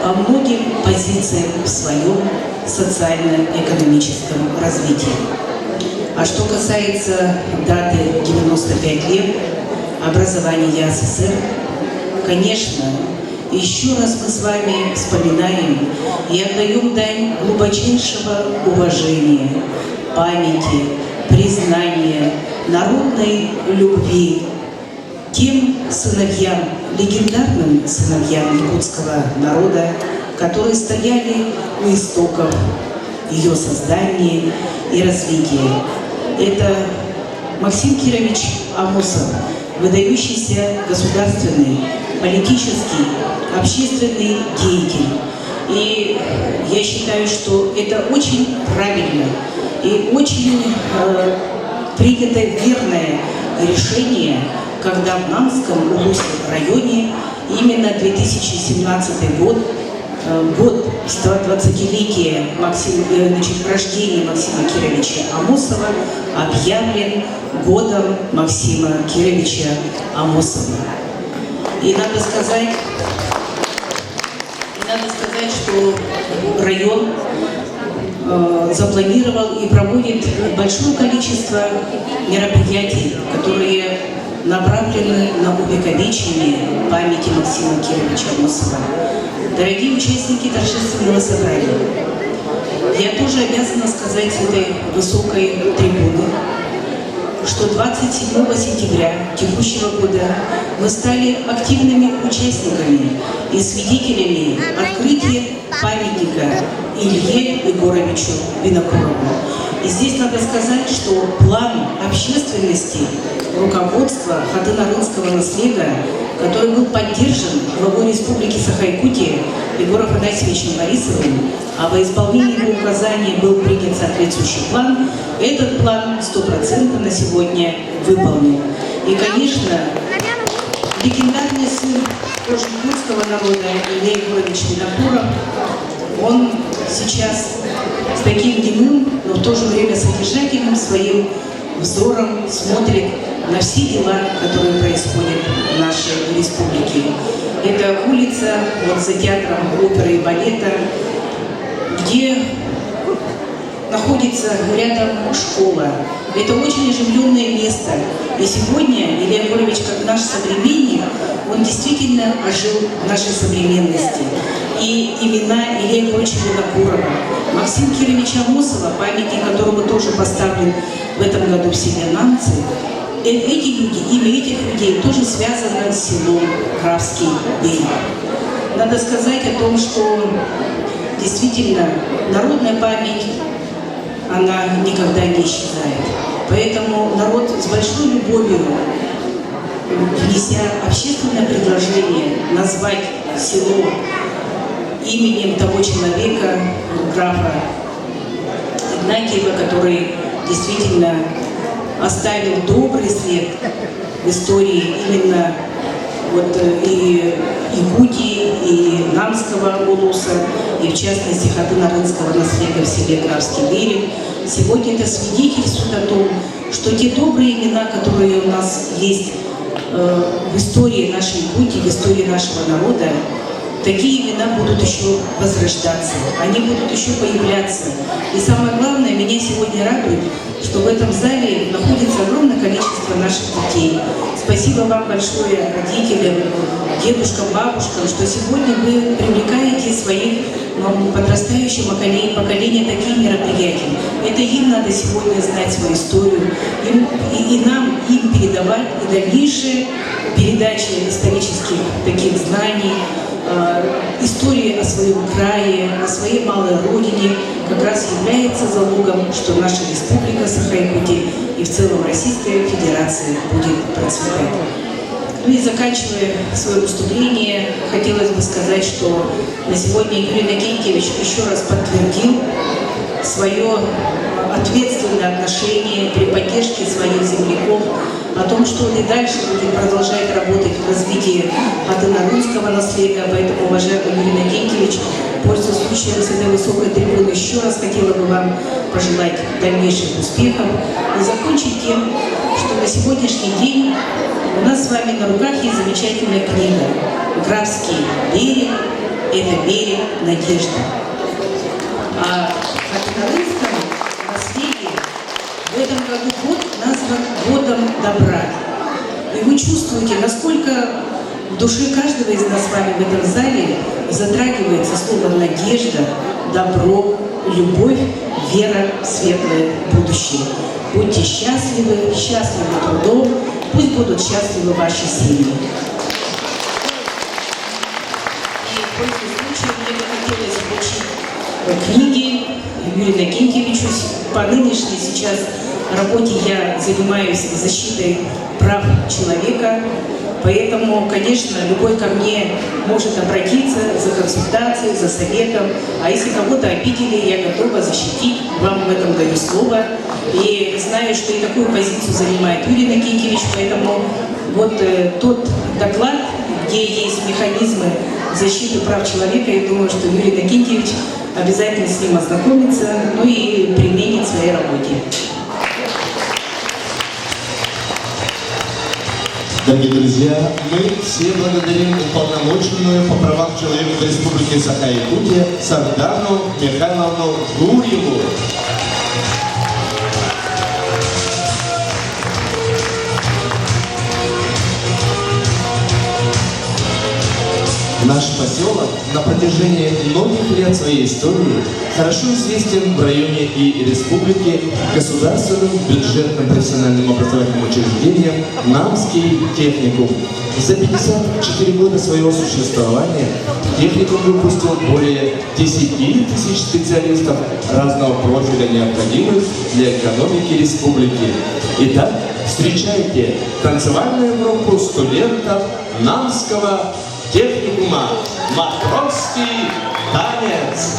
по многим позициям в своем социально-экономическом развитии. А что касается даты 95 лет образования СССР, конечно, еще раз мы с вами вспоминаем и отдаем дань глубочайшего уважения, памяти, признания, народной любви тем сыновьям, легендарным сыновьям якутского народа, которые стояли у истоков ее создания и развития. Это Максим Кирович Амосов, выдающийся государственный, политический, общественный деятель. И я считаю, что это очень правильно и очень принято верное решение, когда в Нанском Улусском районе именно 2017 год, год 120-летия рождения Максима Кировича Амосова, объявлен годом Максима Кировича Амосова. И надо сказать, что район запланировал и проводит большое количество мероприятий, которые направлены на увековечение памяти Максима Кировича Амосова. Дорогие участники торжественного собрания, я тоже обязана сказать с этой высокой трибуны, что 27 сентября текущего года мы стали активными участниками и свидетелями открытия памятника Илье Егоровичу Винокурову. И здесь надо сказать, что план общественности руководства Хатын-Арынского наследия, который был поддержан главой Республики Саха-Якутия Егором Афанасьевичем Борисовым, а во исполнении его указаний был принят соответствующий план, этот план 100% на сегодня выполнен. И, конечно, легендарный сын тоже якутского народа Илья Егорович Винокуров, он сейчас с таким немым, но в то же время содержательным своим взором смотрит на все дела, которые происходят нашей республики. Это улица вот за театром оперы и балета, где находится рядом школа. Это очень оживленное место. И сегодня Илья Егорович, как наш современник, он действительно ожил в нашей современности. И имена Ильи Егоровича Винокурова, Максима Кировича Амосова, памятник которому тоже поставлен в этом году в селе Намцы, эти люди, имя этих людей тоже связано с селом Графский берег. Надо сказать о том, что действительно народная память, она никогда не исчезает. Поэтому народ с большой любовью, внеся общественное предложение назвать село именем того человека, графа Игнатьева, который действительно оставил добрый след в истории именно вот и Якутии, и Намского улуса, и в частности Хатын-Арынского наследия в селе Графский берег. Сегодня это свидетельствует о том, что те добрые имена, которые у нас есть в истории нашей Якутии, в истории нашего народа, такие имена будут еще возрождаться, они будут еще появляться. И самое главное, меня сегодня радует, что в этом зале находится огромное количество наших детей. Спасибо вам большое, родителям, дедушкам, бабушкам, что сегодня вы привлекаете своих подрастающих поколения такие мероприятия. Это им надо сегодня знать свою историю, и нам им передавать, и дальнейшие передачи исторических таких знаний, истории о своем крае, о своей малой родине как раз является залогом, что наша республика Саха-Якутия и в целом Российская Федерация будет процветать. Ну и заканчивая свое выступление, хотелось бы сказать, что на сегодня Юрий Иннокентьевич еще раз подтвердил свое ответственное отношение при поддержке своих земляков, о том, что он и дальше будет продолжать работать в развитии хатын-арынского наследия. Поэтому, уважаемый Юрий Иннокентьевич, пользуясь случаем с этой высокой трибуны, еще раз хотела бы вам пожелать дальнейших успехов и закончить тем, что на сегодняшний день у нас с вами на руках есть замечательная книга «Графский берег» – это берег надежды. А в хатын-арынском наследии в этом году год назван годом добра. И вы чувствуете, насколько в душе каждого из нас с вами в этом зале затрагивается слово «надежда», «добро», «любовь», «вера» в светлое будущее. Будьте счастливы, счастливы трудом, пусть будут счастливы ваши семьи. И в пользу случая мне бы хотелось вручить книги Юрию Иннокентьевичу. По нынешней сейчас работе я занимаюсь защитой прав человека, поэтому, конечно, любой ко мне может обратиться за консультацией, за советом, а если кого-то обидели, я готова защитить, вам в этом даю слово. И знаю, что и такую позицию занимает Юрий Иннокентьевич, поэтому вот тот доклад, где есть механизмы защиты прав человека, я думаю, что Юрий Иннокентьевич обязательно с ним ознакомится, ну и применит в своей работе. Дорогие друзья, мы все благодарим уполномоченную по правам человека в Республике Саха-Якутия Сардану Михайловну Гурьеву. Наш поселок на протяжении многих лет своей истории хорошо известен в районе и республики государственным бюджетным профессиональным образовательным учреждением «Намский техникум». За 54 года своего существования техникум выпустил более 10 тысяч специалистов разного профиля, необходимых для экономики республики. Итак, встречайте танцевальную группу студентов Намского техникума «Матросский танец».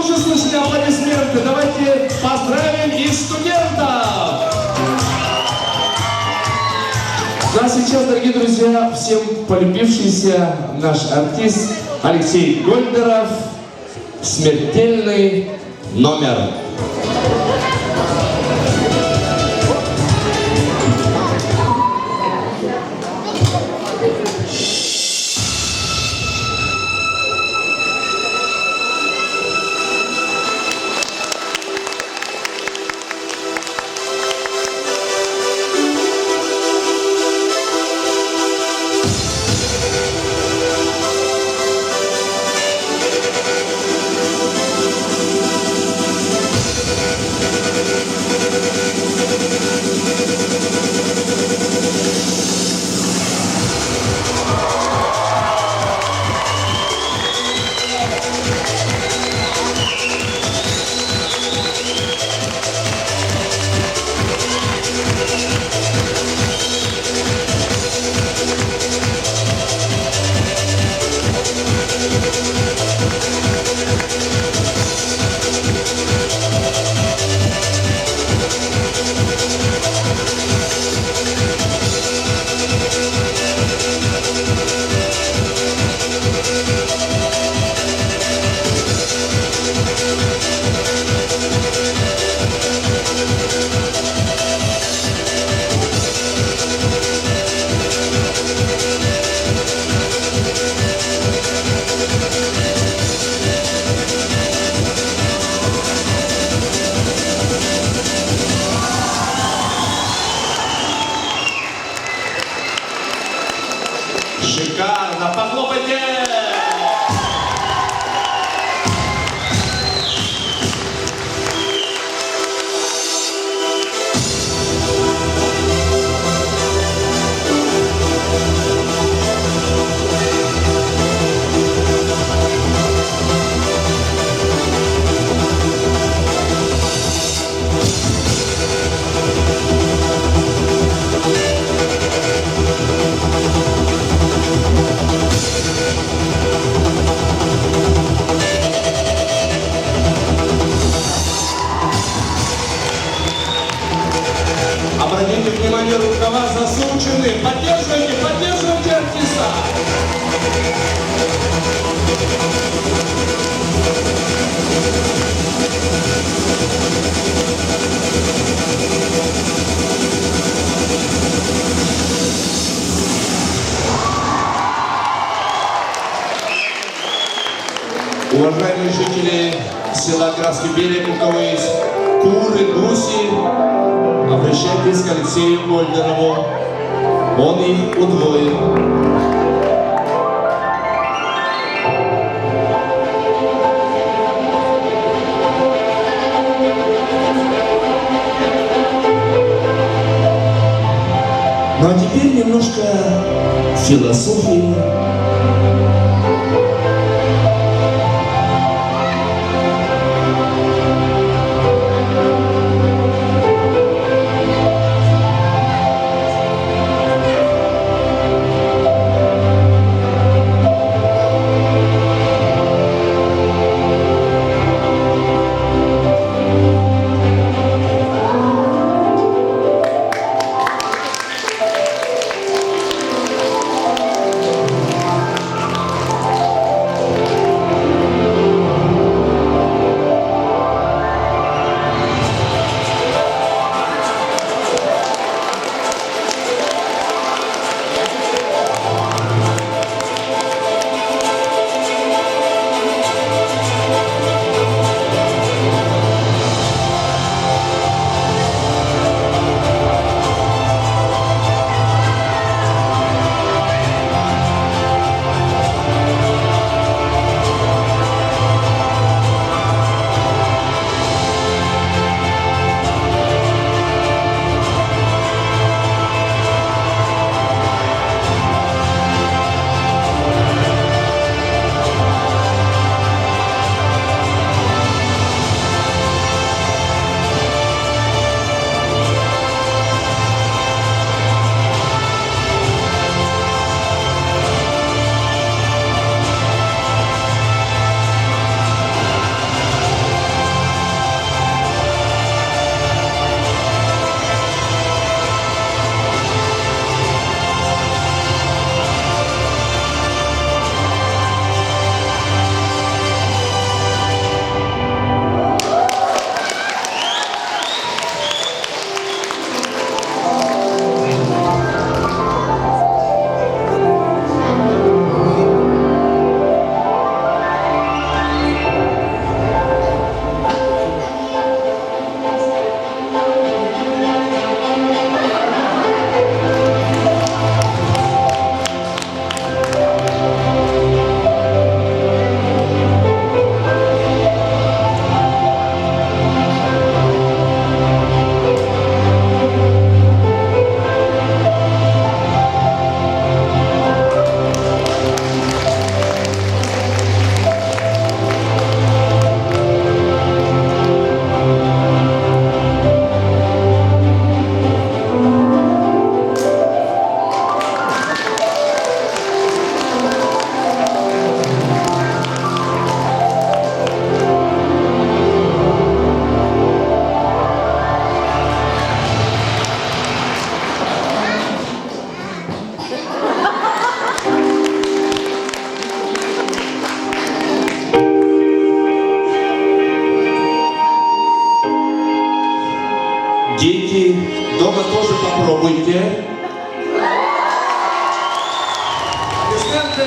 уже слышали аплодисменты. Давайте поздравим и студентов. Ну а сейчас, дорогие друзья, всем полюбившийся наш артист Алексей Гольдеров. Смертельный номер. Шикарно! Похлопайте! Обратите внимание, рукава засучены. Поддерживайте, поддерживайте артиста. Уважаемые жители села Красный Берег, у кого есть куры, гуси, обращайтесь к Алексею Гольдерову, он их удвоит. Ну а теперь немножко философии. Дети, дома тоже попробуйте. Аплодисменты!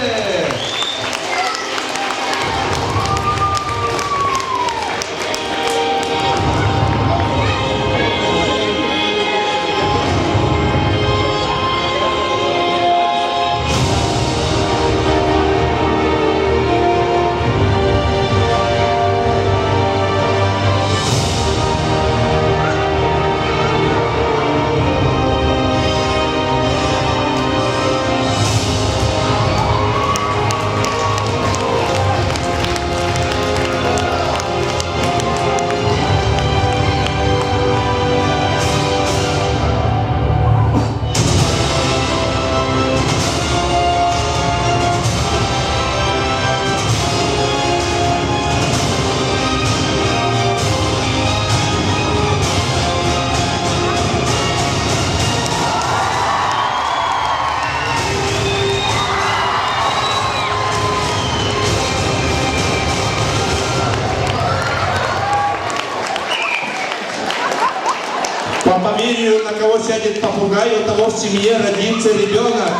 По померию, на кого сядет попугай, у того в семье родится ребенок.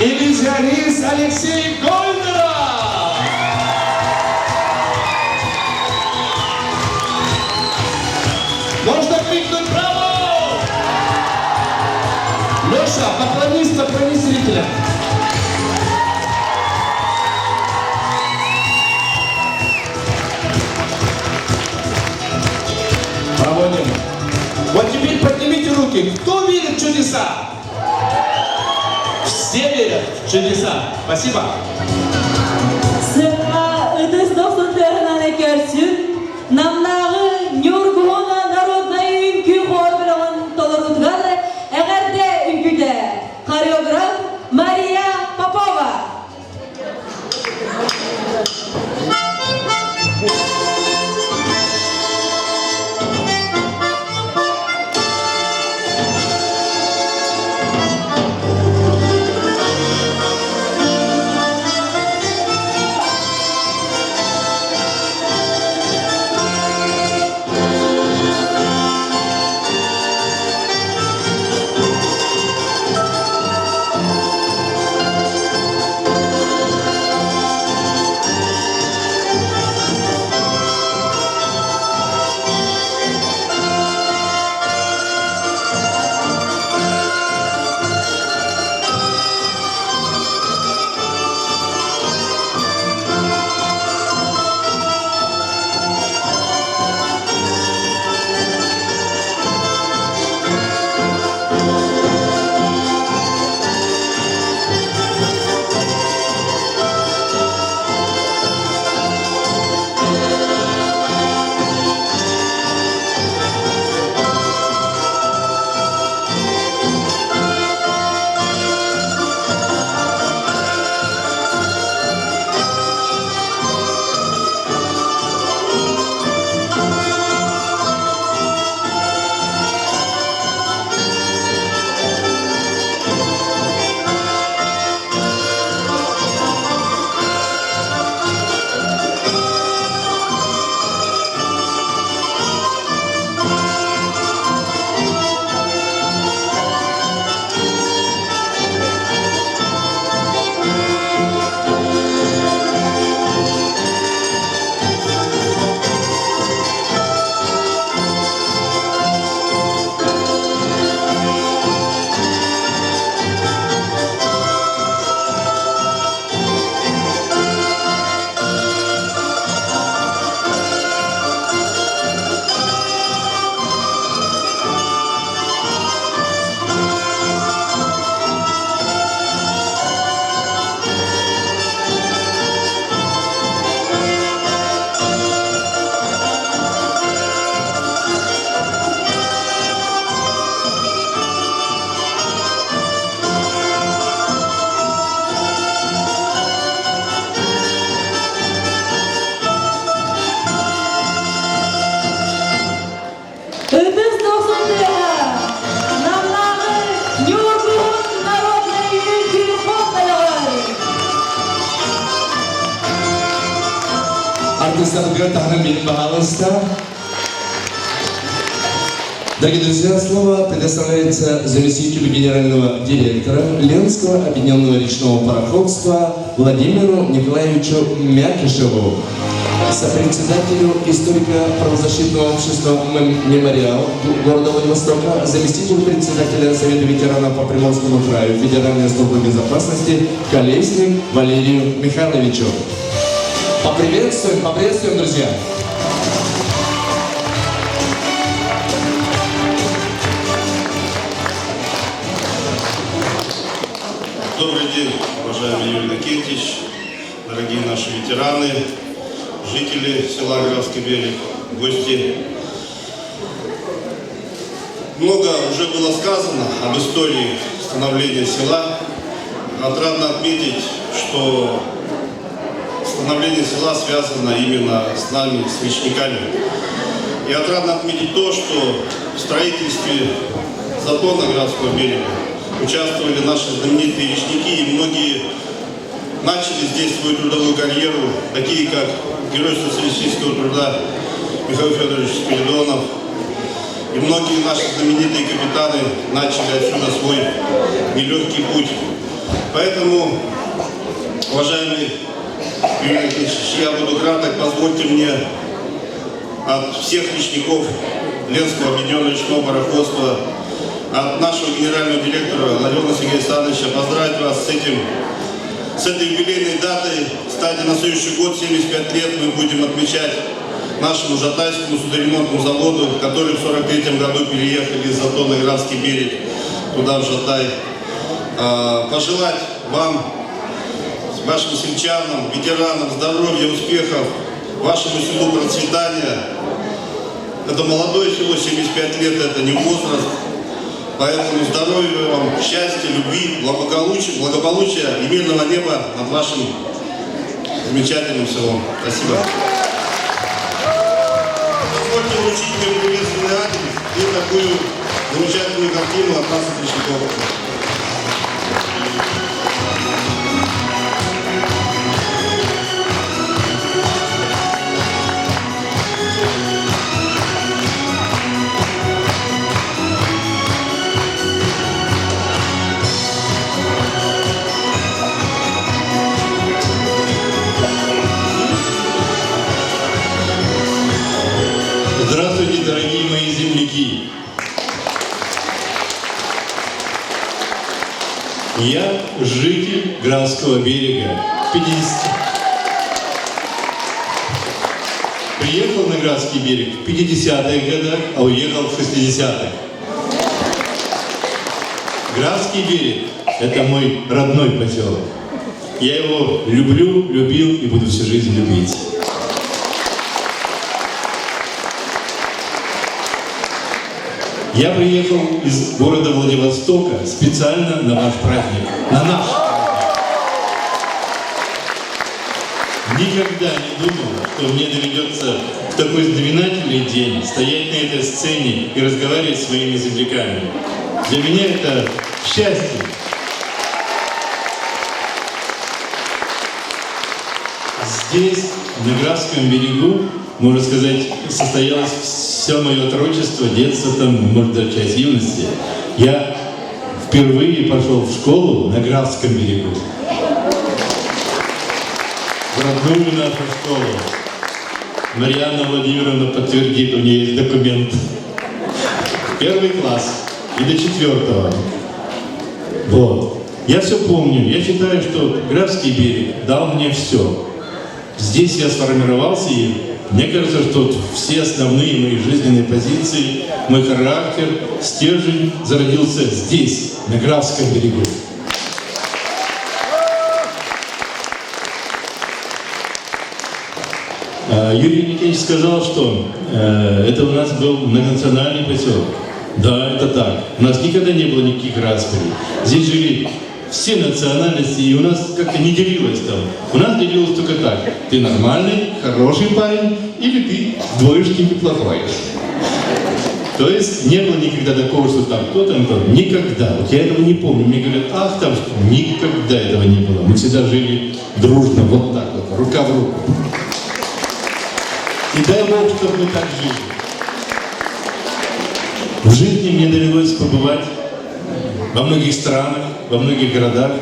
Иллюзионист Алексей Гольдеров! Можно крикнуть «Браво!» Леша, поклонись зрителям. Проводим. Вот теперь поднимите руки. Кто верит в чудеса? Все верят в чудеса. Спасибо. Сыра ыдыстовсын тернаны көрсін, намнағы Нюргуна народной үнкі хорбырығын толырудғаны әғәрде үнкіде. Хореограф Мария Попова. Артистlarga тағзым пожалуйста. Дорогие друзья, слово предоставляется заместителю генерального директора Ленского объединенного речного пароходства Владимиру Николаевичу Мякишеву, сопредседателю историко-правозащитного общества «Мемориал» города Владивостока, заместителю председателя Совета ветеранов по Приморскому краю Федеральной службы безопасности Колесник Валерию Михайловичу. Поприветствуем, друзья! Добрый день, уважаемый Юрий Иннокентьевич, дорогие наши ветераны, жители села Графский берег, гости. Много уже было сказано об истории становления села. Отрадно отметить, что становление села связано именно с нами, с речниками. И отрадно отметить то, что в строительстве затона Графского берега участвовали наши знаменитые речники, и многие начали здесь свою трудовую карьеру, такие как герой социалистического труда Михаил Федорович Спиридонов, и многие наши знаменитые капитаны начали отсюда свой нелегкий путь. Поэтому, уважаемый Юрий Николаевич, я буду краток, позвольте мне от всех речников Ленского объединенного речного пароходства, от нашего генерального директора Ларионова Сергея Александровича поздравить вас с этой юбилейной датой. Кстати, на следующий год, 75 лет, мы будем отмечать нашему Жатайскому судоремонтному заводу, который в 1943 году переехали из затона Графский берег туда, в Жатай. Пожелать вам, вашим сельчанам, ветеранам здоровья, успехов, вашему селу процветания. Это молодое село, 75 лет, это не возраст. Поэтому здоровья вам, счастья, любви, благополучия и мирного неба над вашим замечательным селом. Спасибо. Позвольте вручить мне приветственный адрес и такую замечательную картину от нас, от речников. Здравствуйте, дорогие мои земляки! Я житель Графского берега, 50. Приехал на Графский берег в 50-х годах, а уехал в 60-х. Графский берег – это мой родной поселок. Я его люблю, любил и буду всю жизнь любить. Я приехал из города Владивостока специально на ваш праздник, на наш праздник. Никогда не думал, что мне доведется в такой знаменательный день стоять на этой сцене и разговаривать с своими земляками. Для меня это счастье. Здесь, на Графском берегу, можно сказать, состоялось все мое отрочество, детство, там, может, даже часть юности. Я впервые пошел в школу на Графском берегу. В родную нашу школу. Марьяна Владимировна подтвердит, у нее есть документ. Первый класс и до 4-го. Вот. Я все помню. Я считаю, что Графский берег дал мне все. Здесь я сформировался, и мне кажется, что все основные мои жизненные позиции, мой характер, стержень зародился здесь, на Графском берегу. Юрий Никитич сказал, что это у нас был многонациональный поселок. Да, это так. У нас никогда не было никаких расприй. Здесь жили все национальности, и у нас как-то не делилось там. У нас делилось только так. Ты нормальный, хороший парень, или ты двоечник и плохой. То есть не было никогда такого, что там кто там, никогда. Вот я этого не помню. Мне говорят, ах, там что? Никогда этого не было. Мы всегда жили дружно, вот так вот, рука в руку. И дай Бог, чтобы мы так жили. В жизни мне довелось побывать во многих странах, во многих городах.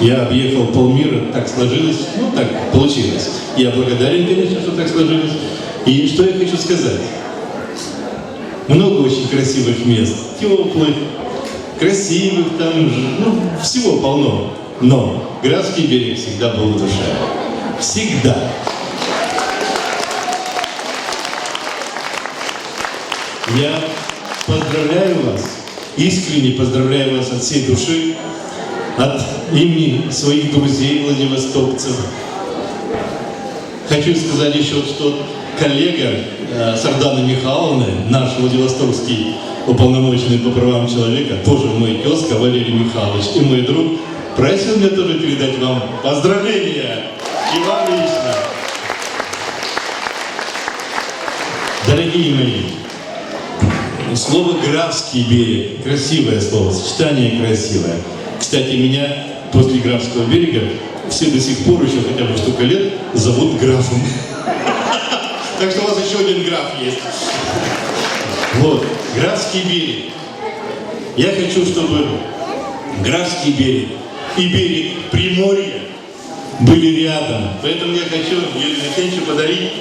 Я объехал полмира, так сложилось, ну так получилось. Я благодарен, конечно, что так сложилось. И что я хочу сказать? Много очень красивых мест, теплых, красивых, там, ну, всего полно. Но Графский берег всегда был в душе. Всегда. Я поздравляю вас, искренне поздравляю вас от всей души, от имени своих друзей владивостокцев. Хочу сказать еще, что коллега Сарданы Михайловны, наш владивостокский уполномоченный по правам человека, тоже мой тезка Валерий Михайлович и мой друг, просил меня тоже передать вам поздравления и вам лично. Дорогие мои, слово «Графский берег» — красивое слово, сочетание красивое. Кстати, меня после Графского берега все до сих пор, еще хотя бы столько лет, зовут графом. Так что у вас еще один граф есть. Вот, Графский берег. Я хочу, чтобы Графский берег и берег Приморья были рядом. Поэтому я хочу Юрию Никитичу подарить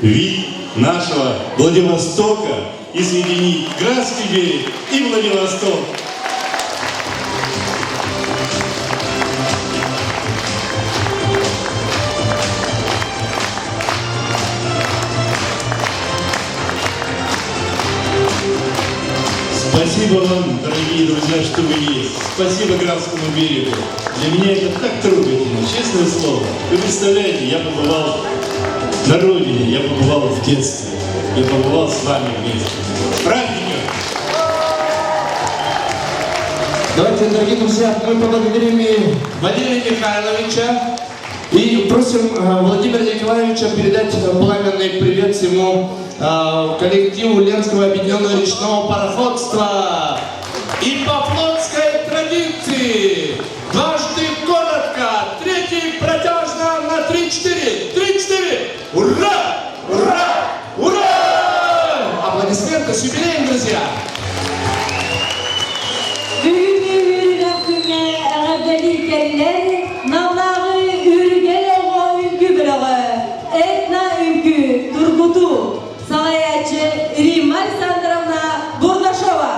вид нашего Владивостока и соединить Графский берег и Владивосток. Спасибо вам, дорогие друзья, что вы есть. Спасибо Графскому берегу. Для меня это так трогательно, честное слово. Вы представляете, я побывал на родине, я побывал в детстве, я побывал с вами вместе. С праздником! Давайте, дорогие друзья, мы поблагодарим и Валерия Михайловича и просим Владимира Николаевича передать пламенный привет всему коллективу Ленского объединенного речного пароходства. И по флотской традиции дважды коротко, третий протяжно на 3-4. 3-4. Ура! Ура! Ура! Аплодисменты с юбилеем, друзья! Рима Александровна Бурдашова.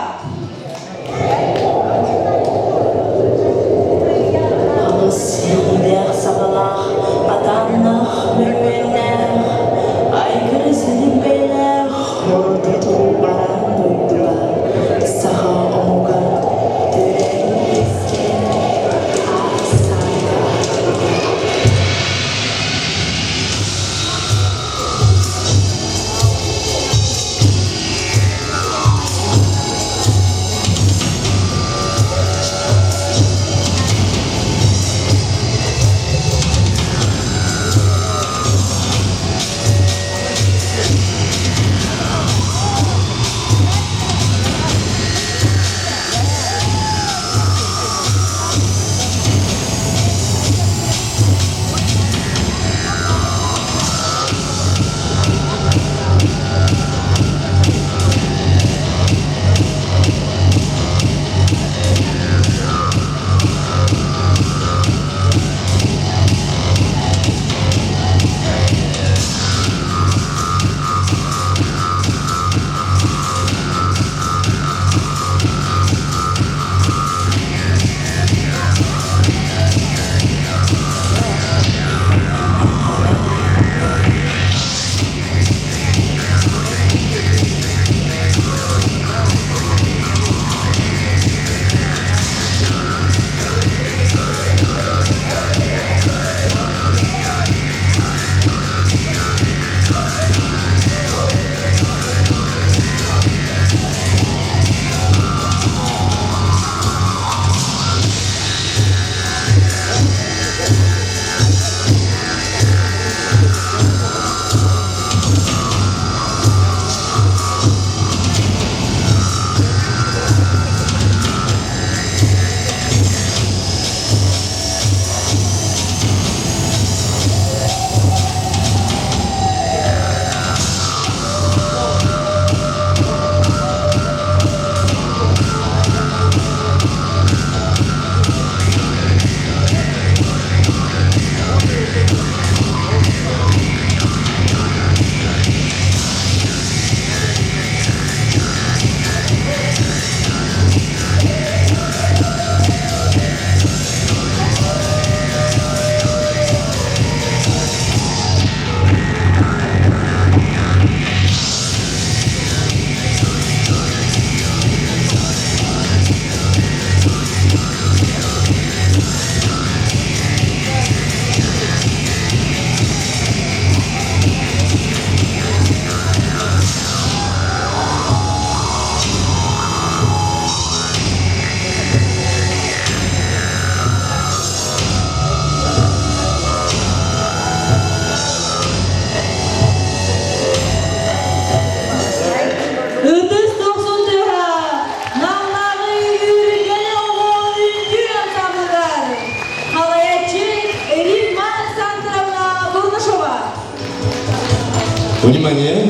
Внимание!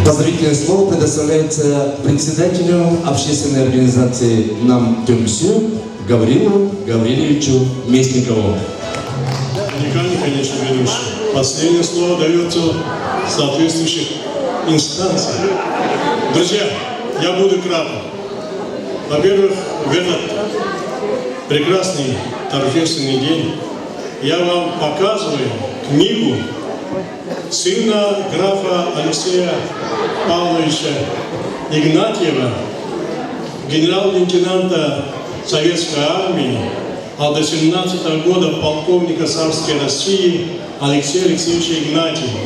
Поздравительное слово предоставляется председателю общественной организации «Нам Тюмсю» Гаврилу Гавриловичу Местникову. Уникальный, конечно, ведущий. Последнее слово дается соответствующих инстанциям. Друзья, я буду краток. Во-первых, в этот прекрасный торжественный день я вам показываю книгу сына графа Алексея Павловича Игнатьева, генерал-лейтенанта Советской армии, а до 17 года полковника царской России Алексея Алексеевича Игнатьева.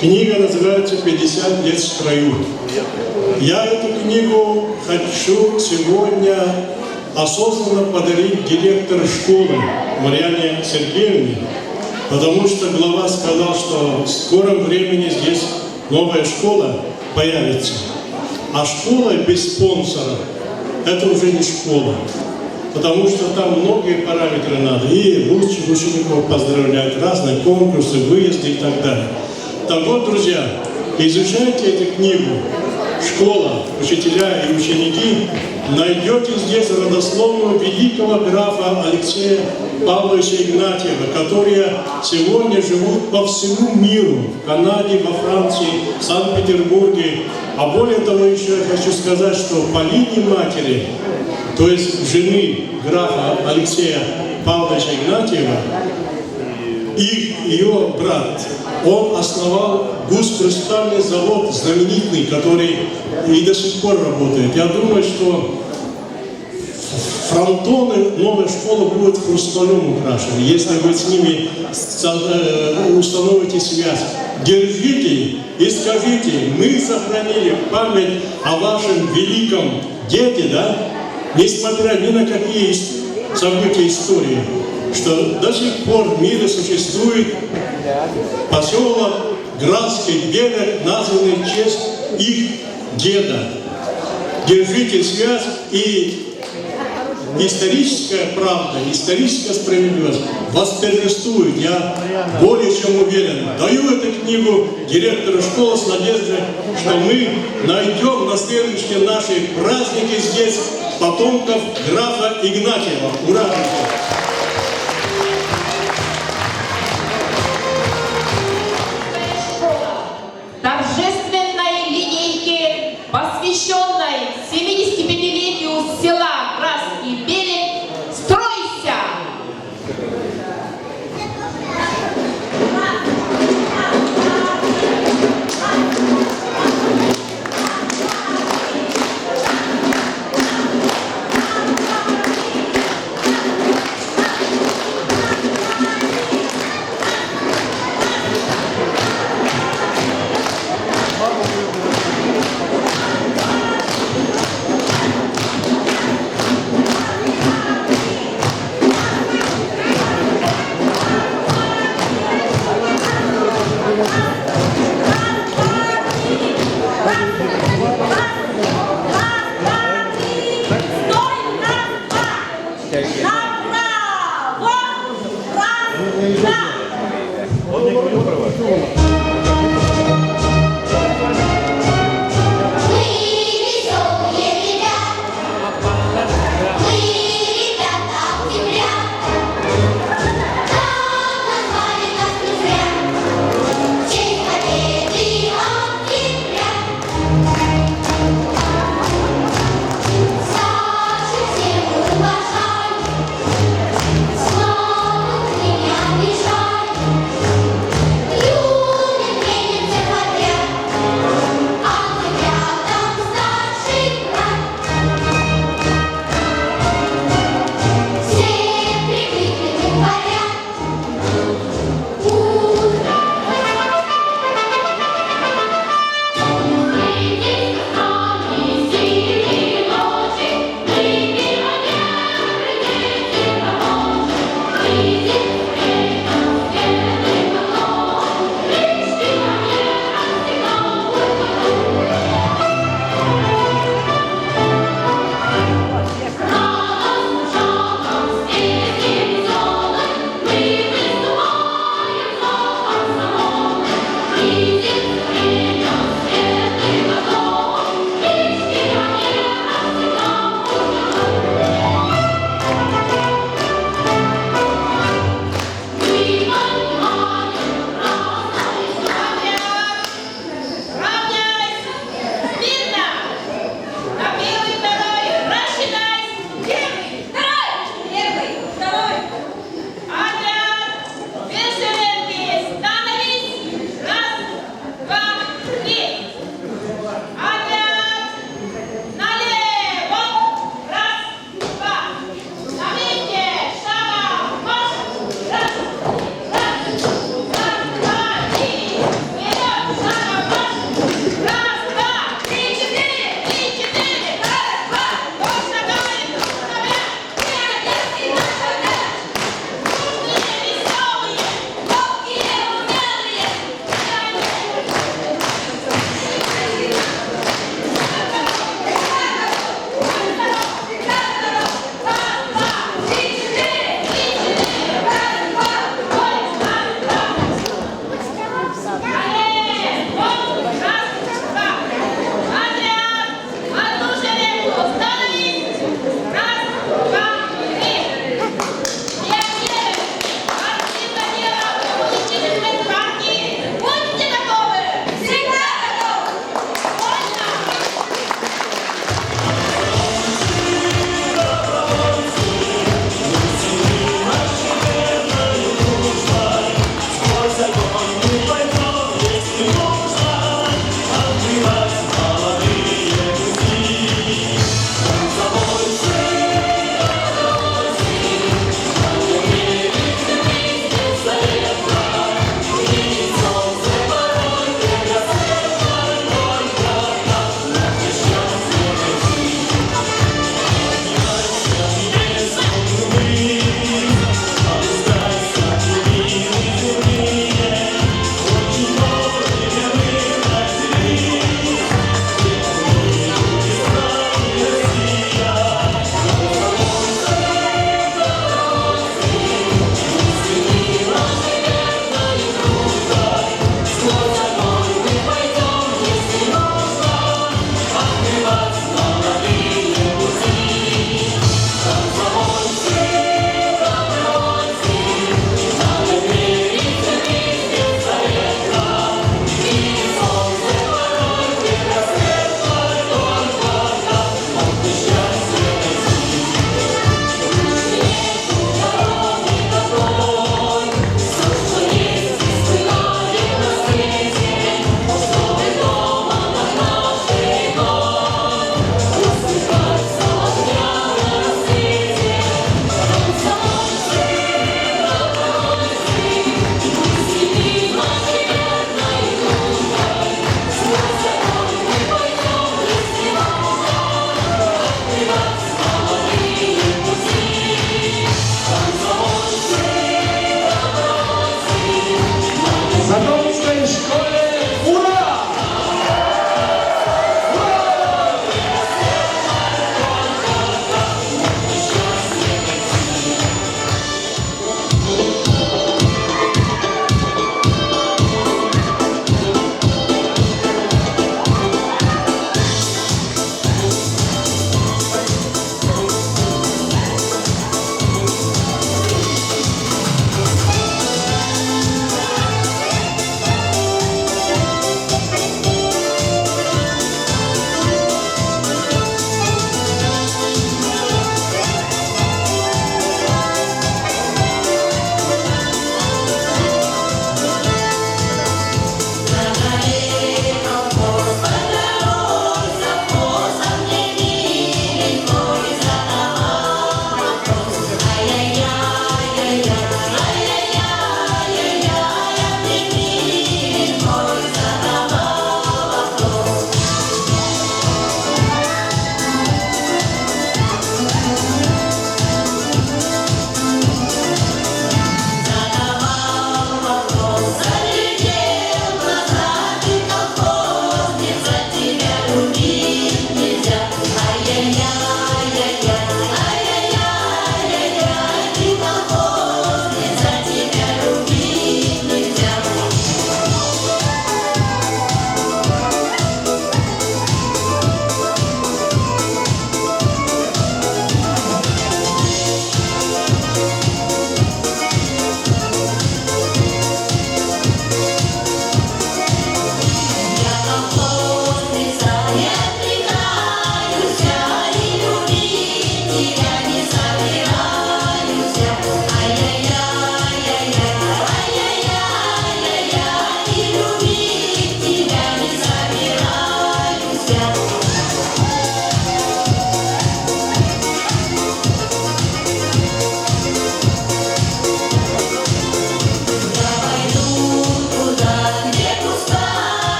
Книга называется «50 лет в строю». Я эту книгу хочу сегодня осознанно подарить директору школы Марьяне Сергеевне, потому что глава сказал, что в скором времени здесь новая школа появится. А школа без спонсора – это уже не школа, потому что там многие параметры надо. И лучших учеников поздравлять, разные конкурсы, выезды и так далее. Так вот, друзья, изучайте эту книгу. Школа, учителя и ученики, найдете здесь родословную великого графа Алексея Павловича Игнатьева, которые сегодня живут по всему миру, в Канаде, во Франции, в Санкт-Петербурге. А более того, еще я хочу сказать, что по линии матери, то есть жены графа Алексея Павловича Игнатьева, ее брат, он основал гусь-хрустальный завод знаменитый, который и до сих пор работает. Я думаю, что фронтоны новой школы будут хрусталем украшены, если вы с ними установите связь. Держите и скажите: мы сохранили память о вашем великом деде, да, несмотря ни на какие события истории, что до сих пор в мире существует поселок Градский берег, названный в честь их деда. Держите связь, и историческая правда, историческая справедливость восторжествует. Я более чем уверен. Даю эту книгу директору школы с надеждой, что мы найдем на следующие наши праздники здесь потомков графа Игнатьева. Ура! Торжественной линейке, посвященной 75-летию села Градский берег, стройся! You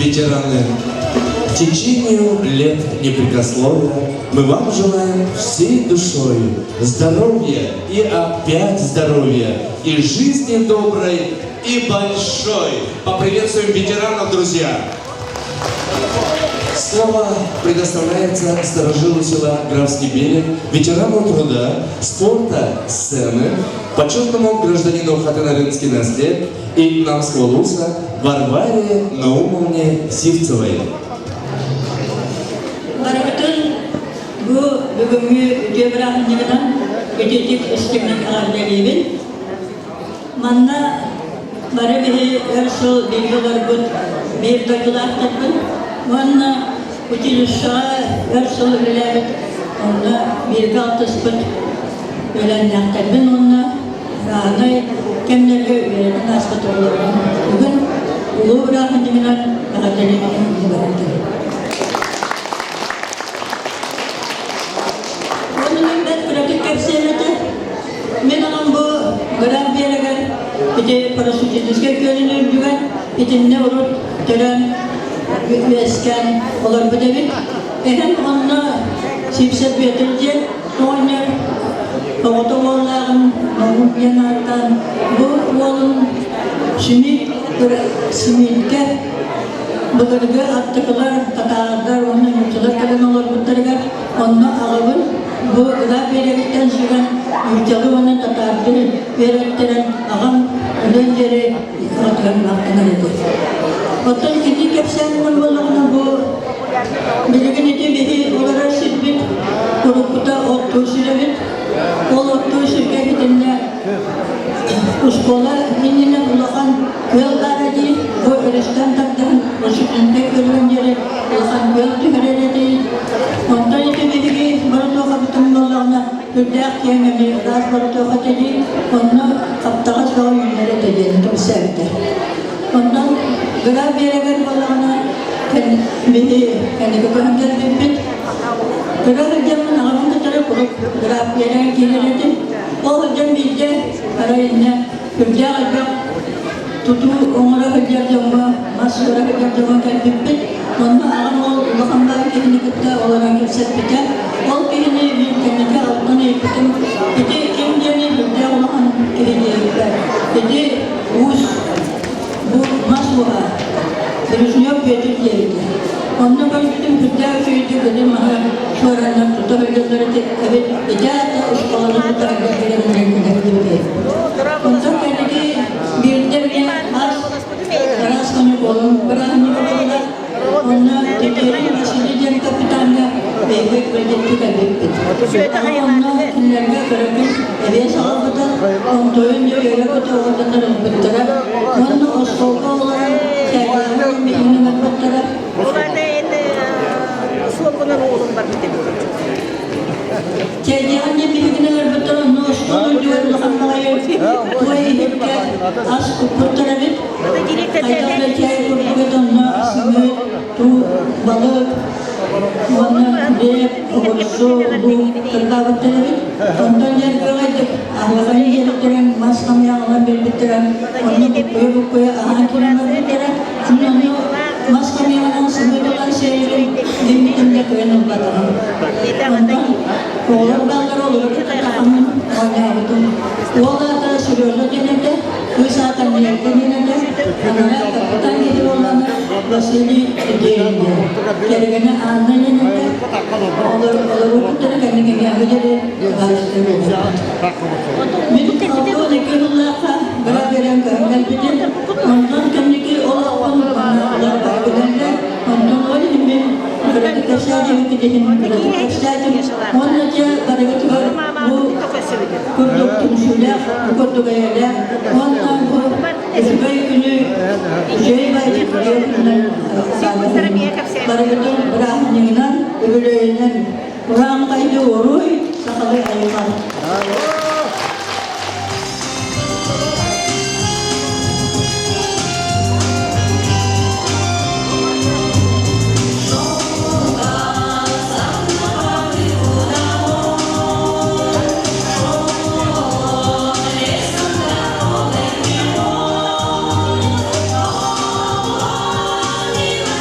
ветераны, течению лет непрекословия мы вам желаем всей душой здоровья и опять здоровья, и жизни доброй и большой. Поприветствуем ветеранов, друзья! Слово предоставляется старожилу села Графский берег, ветерану труда, спорта, сцены, почетному гражданину Хатынаринский наслед и Намского луса Варваре Наумовне Сивцевой. Баракатын bu bugünkü Cebrail'den geçecek istimlik ağırlarıyla manna bara bir ersul bilgiler bir dakikalıktan manna uçuşa ersul bile onda bir kaltıspıt ölenlerden onda rahatay kendileri öğrenen aspet olur. Bugün ulu bırakıncımdan rahatayın ibarettir. Men anam bu gran beraber ite parasutizge görünür juga ite ne olur tören vesken olur bu devin hem onna sipset betilce oynar otomobillerin yanardan bu olun simitke bugürge attıklar katarlar onun yurtlar kalan olur bu tırga onna ağabın bu da verekten süren ülkeli onun tatardı verekten ağam ödenleri atlarının hakkına dedi. Otan kiti kepsen olağına bu bilgin eti bihi olarak silbit kurukta ottu silebit ol ottu silke hitinle uskola inine ulağan köylara değil bu örestan takdan usuklinde kölgen yeri ulağan köy tüherere değil ondan eti bihi barutu kapıtın olağına hüddak yememi raz barutu katedi onu kaptağa çoğu yünlere dediğini kimsevdi. Ondan gıra bir yere olağına bihi kendi kökönler bibbit gıra hüdyanın ağabında tarafı kurup gıra bir yere gelirdi. O hüdyan bildi arayınca hüdyak hüdyak tutu onlara hüdyak cama masura hüdyak cama kalbibbit ondan ağam ol bakanlar kehini kıtta olarak kimset biter ol kehini bir kendine altına ipitim edi kim diyeni hüdyak olan kehini ipler edi bu masura Rüzgâr petir yerinde. Ondan ben gittim hüdyak şeydi dedim aha şu aranlar tutabilirleri tek evet ecağda uçkalarını tutabilirleri gidebilirdi. Ondan kendiki bir de bir az karas kanık olun bırakın yollar ondan tekerin başını jen kapitanla bebek vedetti kaybettik. Ondan kimlerge bırakın eve sağlıkta ontoyunca yere kötü olanlar bittiler. Ondan o soğuk olan kayıtlarını bilmemek bittiler. Kayıtlarını bilmeler bittiler. Nostalji diyorlar hayır. Tuğayı hepke az kuputlara bit. Kayıtlarla kayıt kuputlarına simit, tu, balık, mana dia ursu bu terdavatları ondan yer koyduk. Ağabeyler yerlerin mas kami ağabey bitiren onu bu ahakirana bitiren onu mas kami ağabey sebebeler şeyleri limitinde koyun batalım. Ondan kollarlar olur katahamın oynayalım. Oğlan da sürüyorlar denede kısaatan denede anne kaptan gibi olan Vasili denede kergene annenin olur tutar kendine gelmedi gazetede. Bir kaldı lekeullah'a beraber kalbide ondan kendine olan bana bakılanda ondan öyle mi berarti kesadaran kita berarti kesadaran onca berarti bu kurduk sudah kurduk gaya ondan bu sebagai ini jadi baik berarti berahninan berbedainan orang kaya orang sekali ayat. Hãy subscribe cho kênh Ghiền Mì Gõ để không bỏ lỡ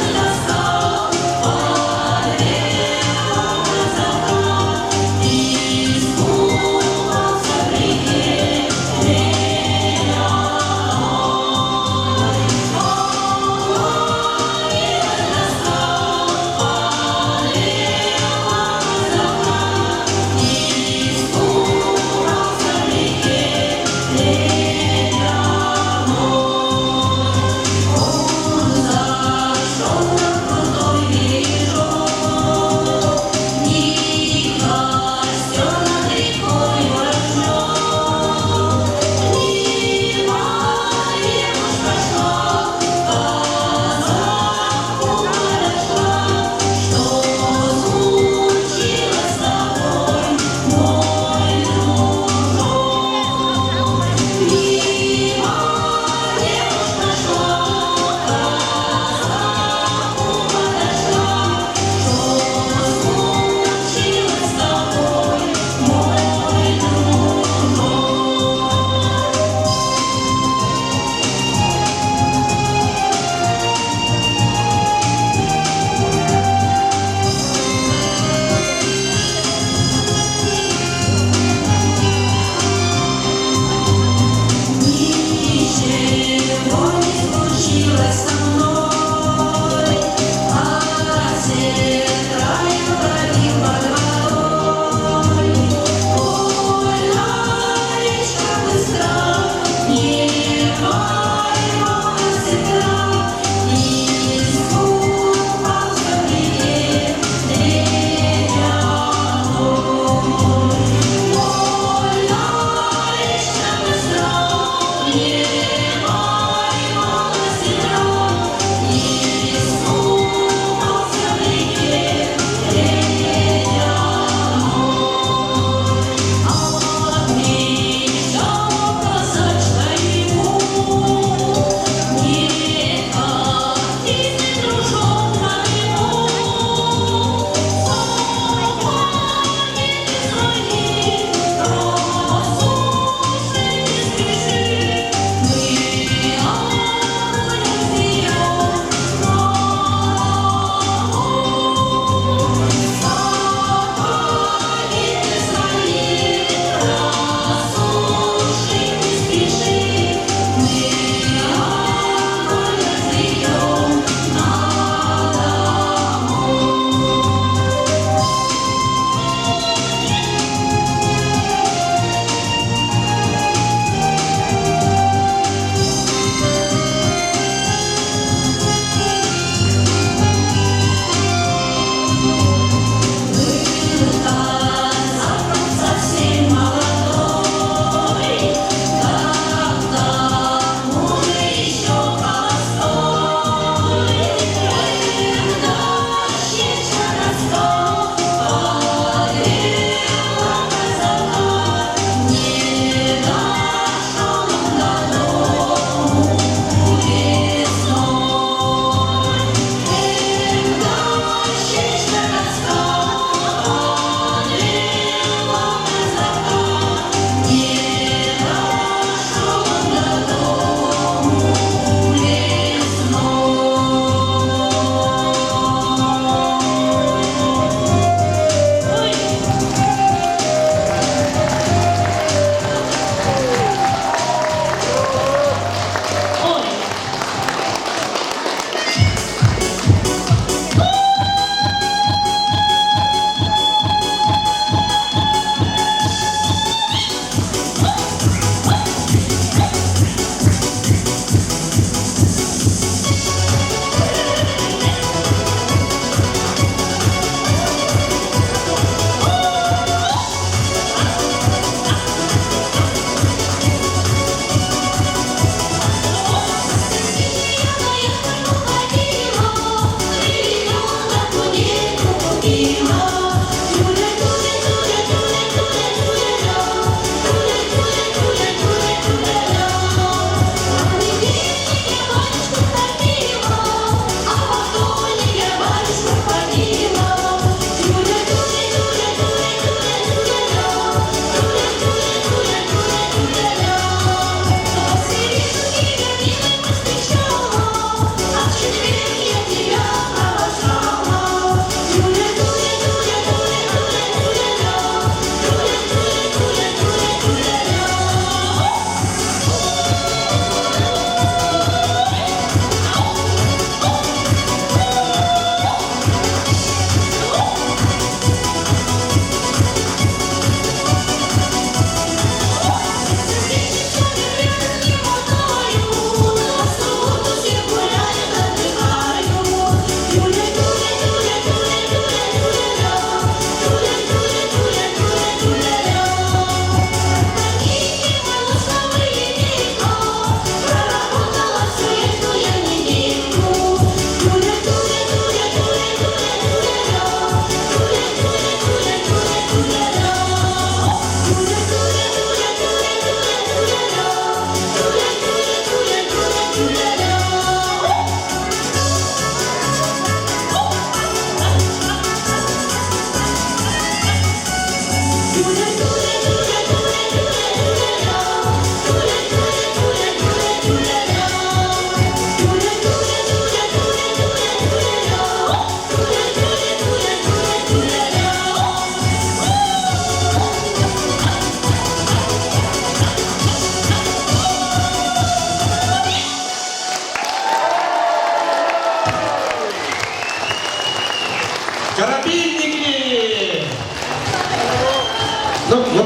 Ну, вот,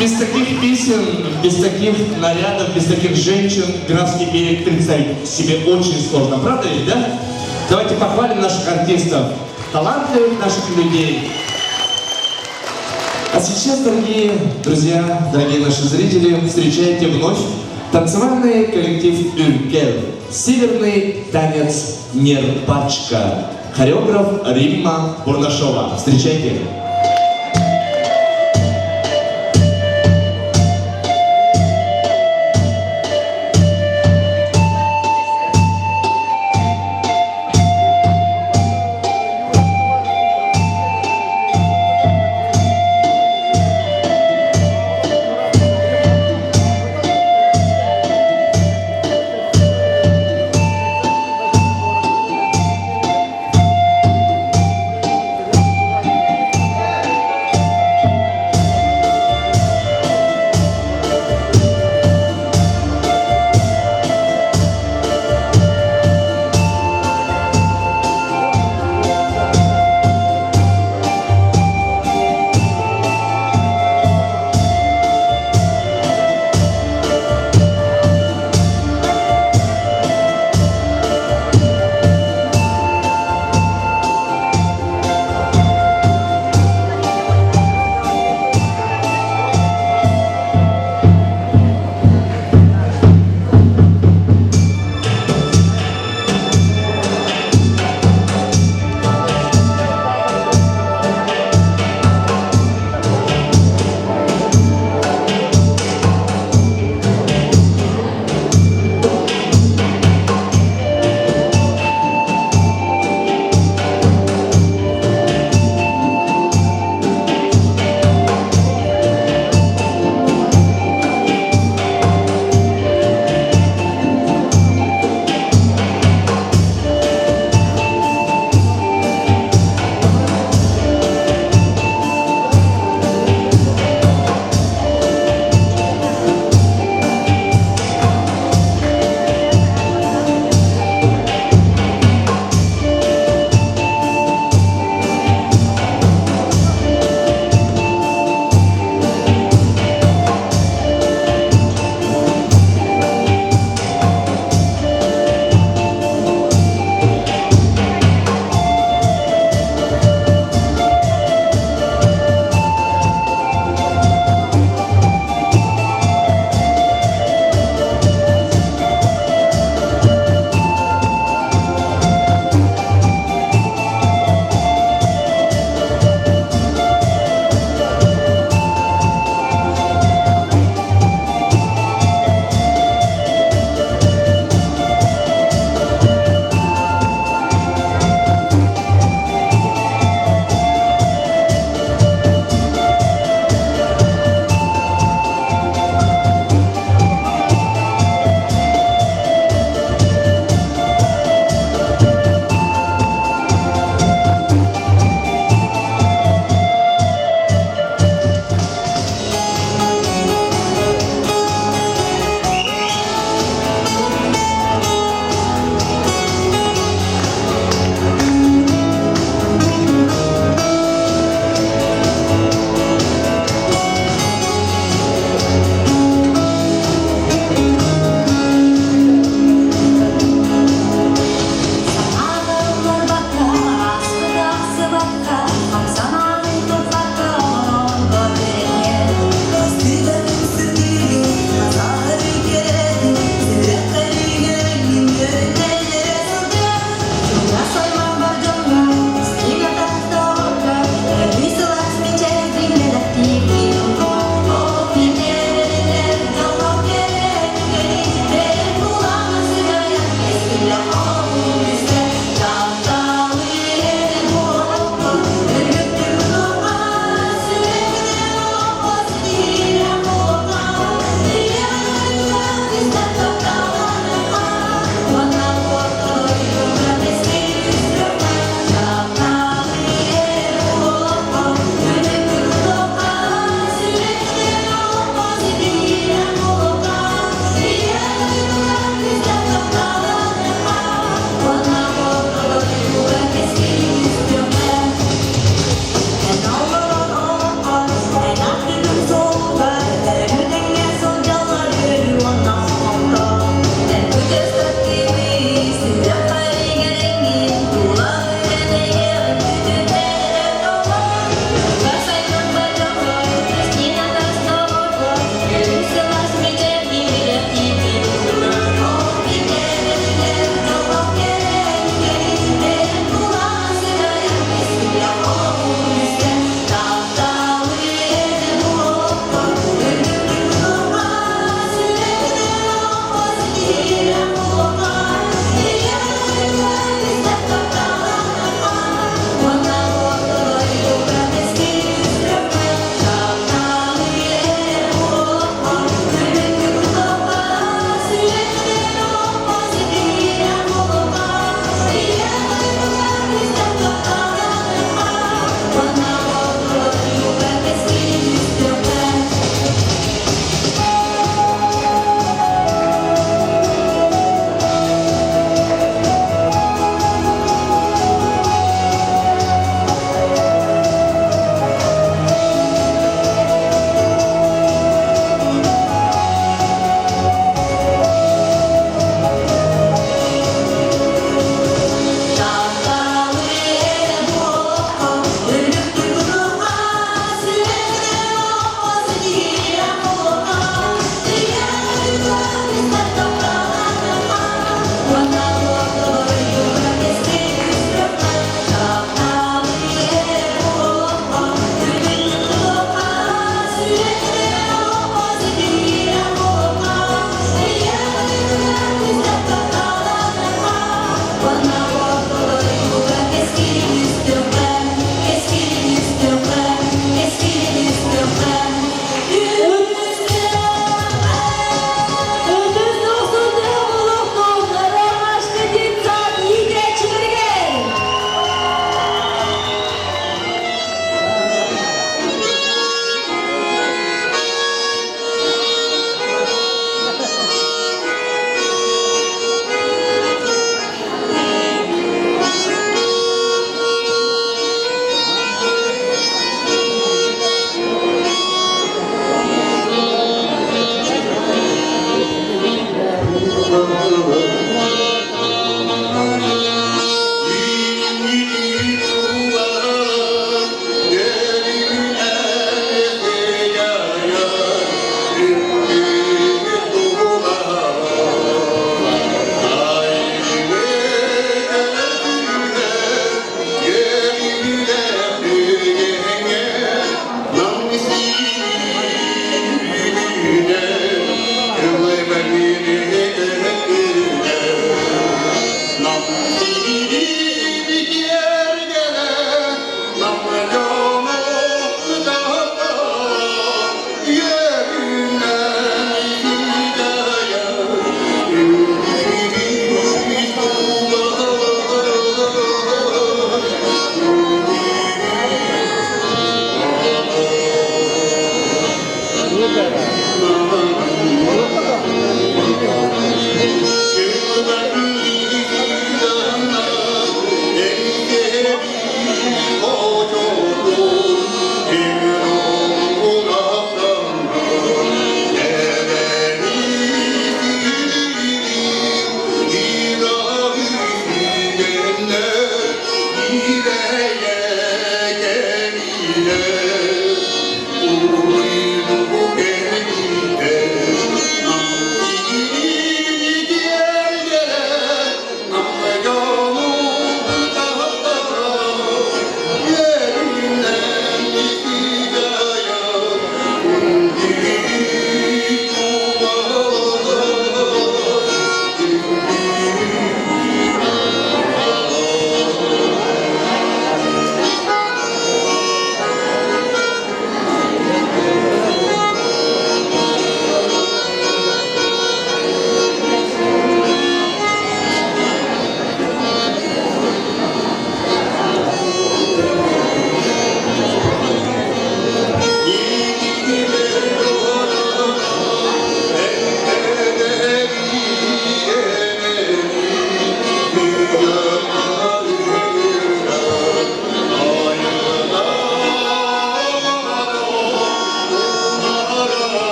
без таких песен, без таких нарядов, без таких женщин Графский берег представить себе очень сложно. Правда ведь, да? Давайте похвалим наших артистов, талантливых наших людей. А сейчас, дорогие друзья, дорогие наши зрители, встречайте вновь танцевальный коллектив «Ürkel». Северный танец «Нерпачка». Хореограф Римма Бурнашова. Встречайте.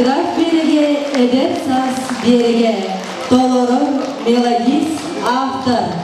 Graf Berege, Edersas Berege, Doloror Melodis After.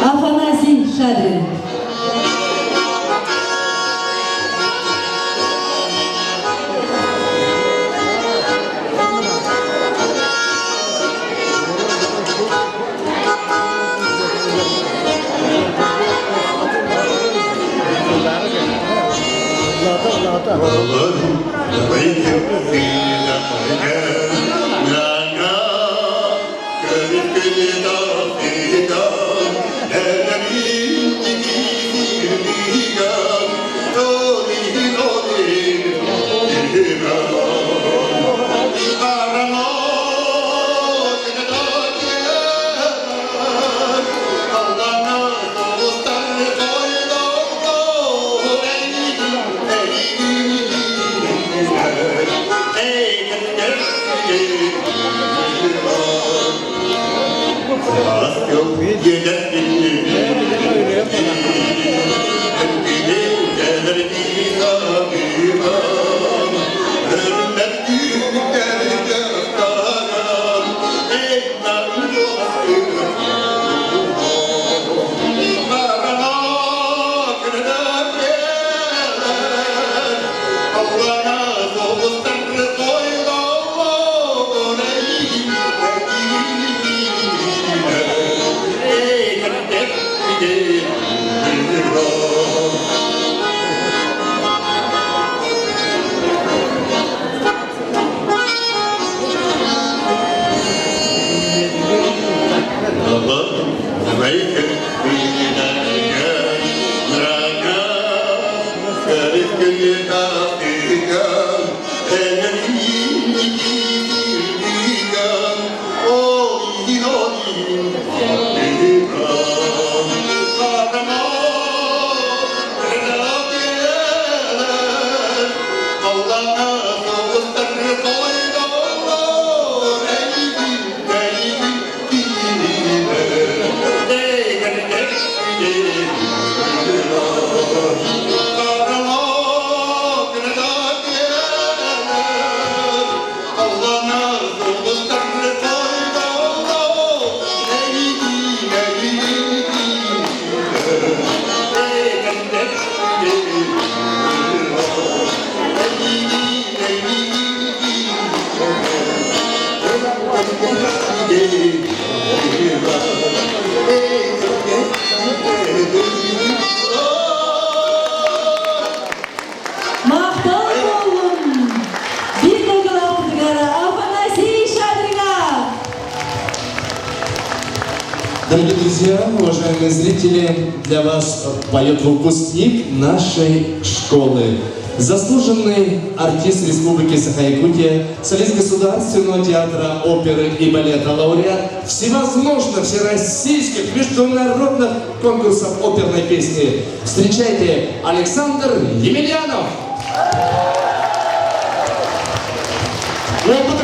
Афанасий Шадрин. Дорогие друзья, уважаемые зрители, для вас поет выпускник нашей школы. Заслуженный артист Республики Саха-Якутия, солист Государственного театра оперы и балета, лауреат всевозможных всероссийских международных конкурсов оперной песни. Встречайте, Александр Емельянов! Друзья!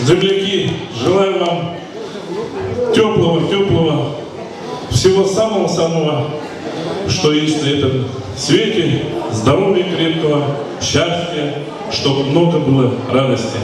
Земляки, желаю вам теплого, всего самого-самого, что есть на этом свете, здоровья крепкого, счастья, чтобы много было радости.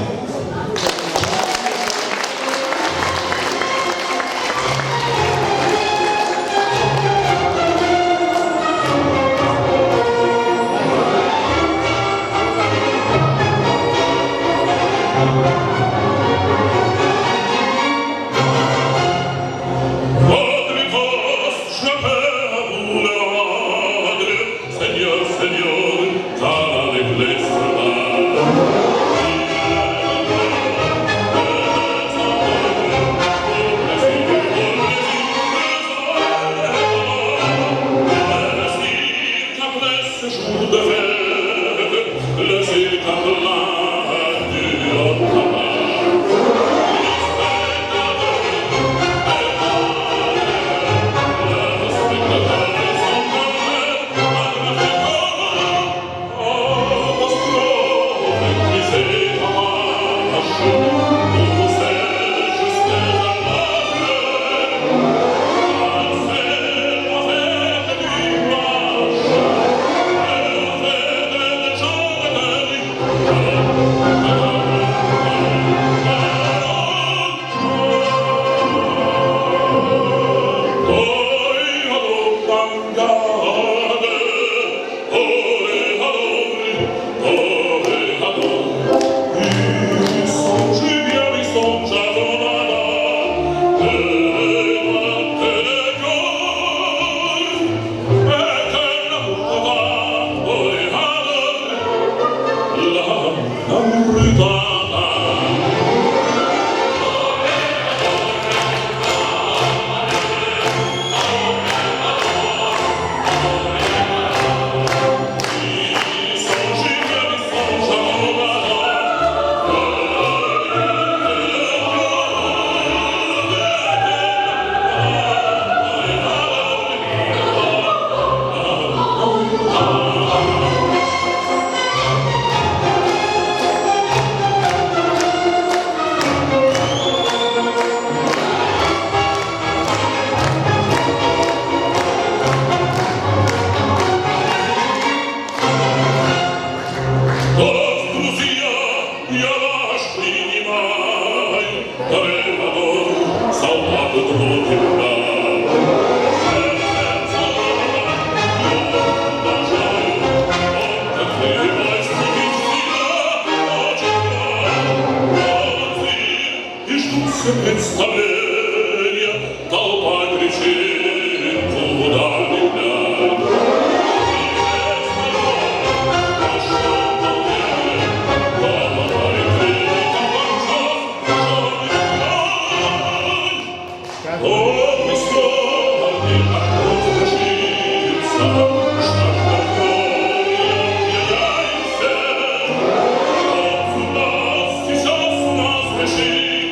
Сейчас нас решит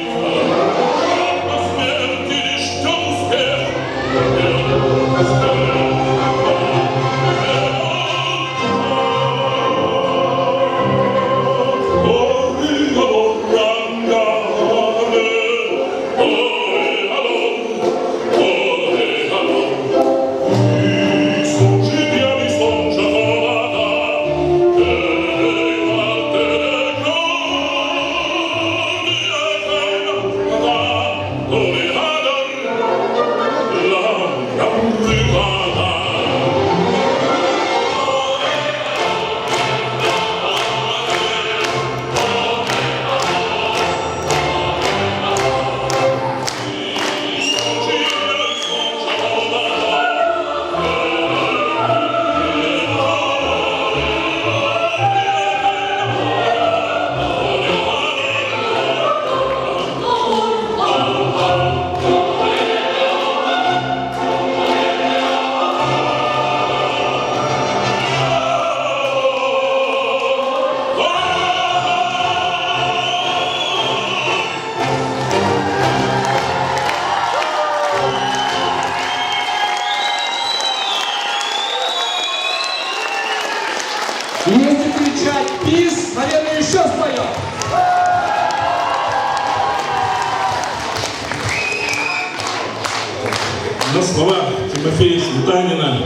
на слова Тимофея Сметанина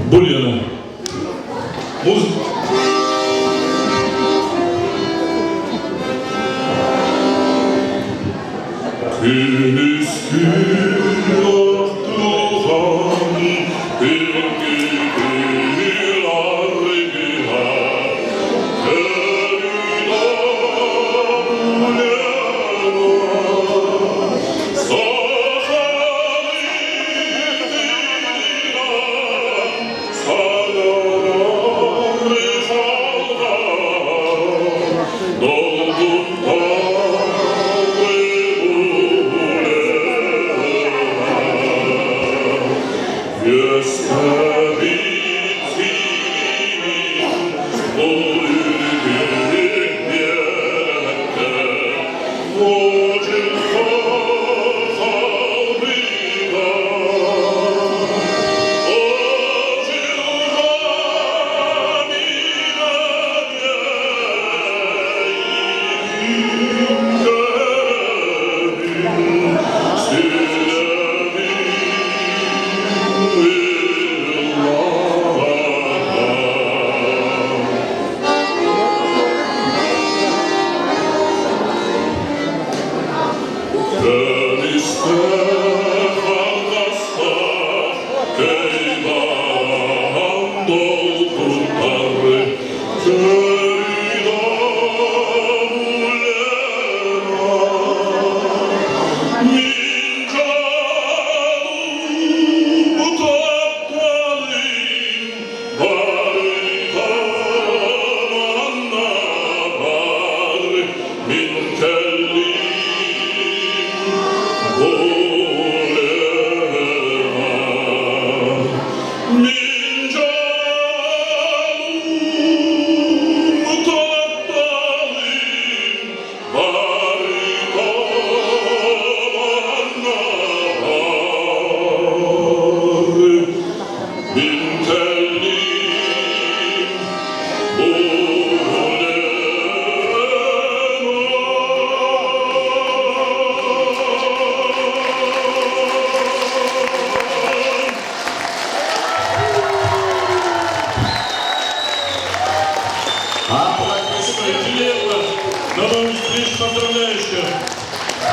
«Бульона».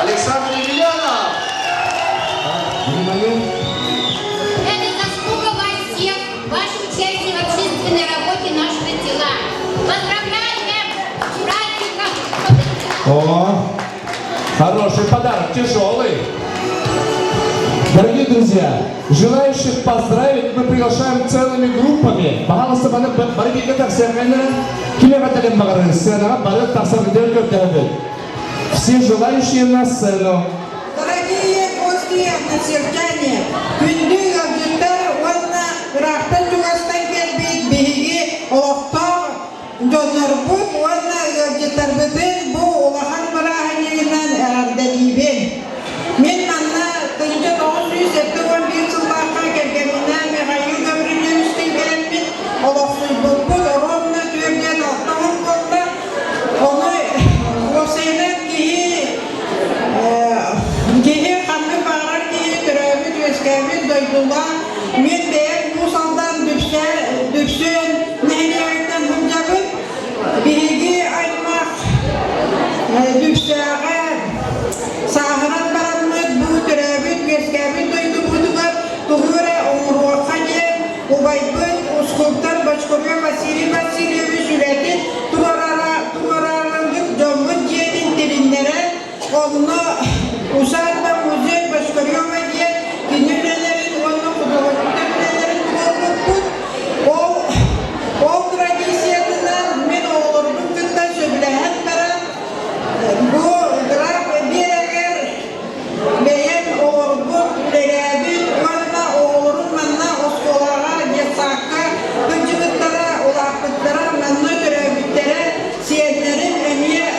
Александр Емельянов! Это заслуга вас всех, ваше участие в общественной работе нашего села. Поздравляем с праздником! О, хороший подарок, тяжелый. Дорогие друзья, желающих поздравить мы приглашаем целыми группами. Пожалуйста, все желающие на сцену. Дорогие гости, односельчане, күнді өбдіктер онна рахтын जुғастан келбейт бейге олықтар жонырбыт онна өбдіктер бізін бұл олахан мұрағынығынан әрдәдейбен. Мен манна 1971 жылдарға келгеніне меғайы көмірінен үстен келемін. Олықсыз бұл ровна түрден ақтауын болды. Оны осыйнен Gehi kanlı bağır gehi türevi düzgevi doydular. Мен deyip bu saldan düşsün, nehniyaktan hımcabın birigi aytmak düşsüğe sahıran baranmız bu türevi düzgevi doydu budular. Tuğure umurvaka gel, ubaybın, uskultar, başkurya Vasili Vasilyevi süreti tuğararlık comun yerin dilinlere onu Uşak'ta müze başkarıyor ve diye dinleyicilerin onu dinleyicilerin o tradisyonundan ben oğlumun kıta söyleyen para bu graf bir eğer beğen oğlumun ürebi onunla oğlum manna oskolara yasakka hıncılıklara ulaklıklara manna ürebitlere siyenlerin emiye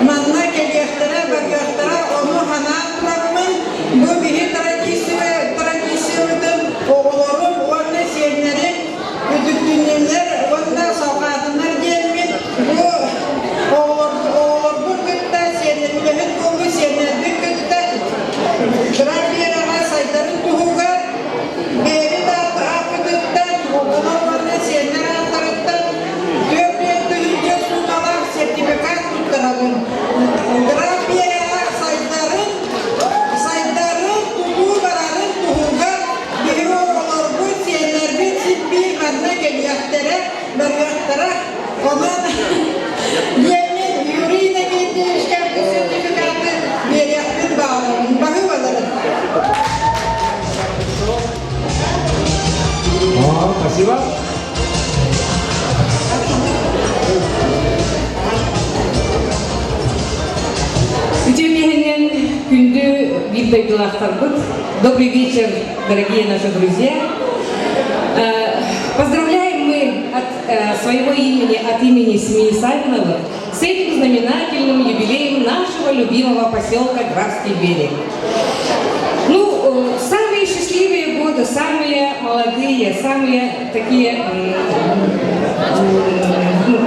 manna geliyektere ve göktere bu bir tradisyonun oğulların, onun siyenlerin, ödüklünler, onda savgadınlar gelmeyin. Bu oğullar bu kıtta siyenlerin, bu siyenlerin kıtta, bir yere saydarın Спасибо. Добрый вечер, дорогие наши друзья. Поздравляем мы от своего имени, от имени семьи Савиновых с этим знаменательным юбилеем нашего любимого поселка Графский берег. Ну, самые счастливые годы, самые молодые, самые такие,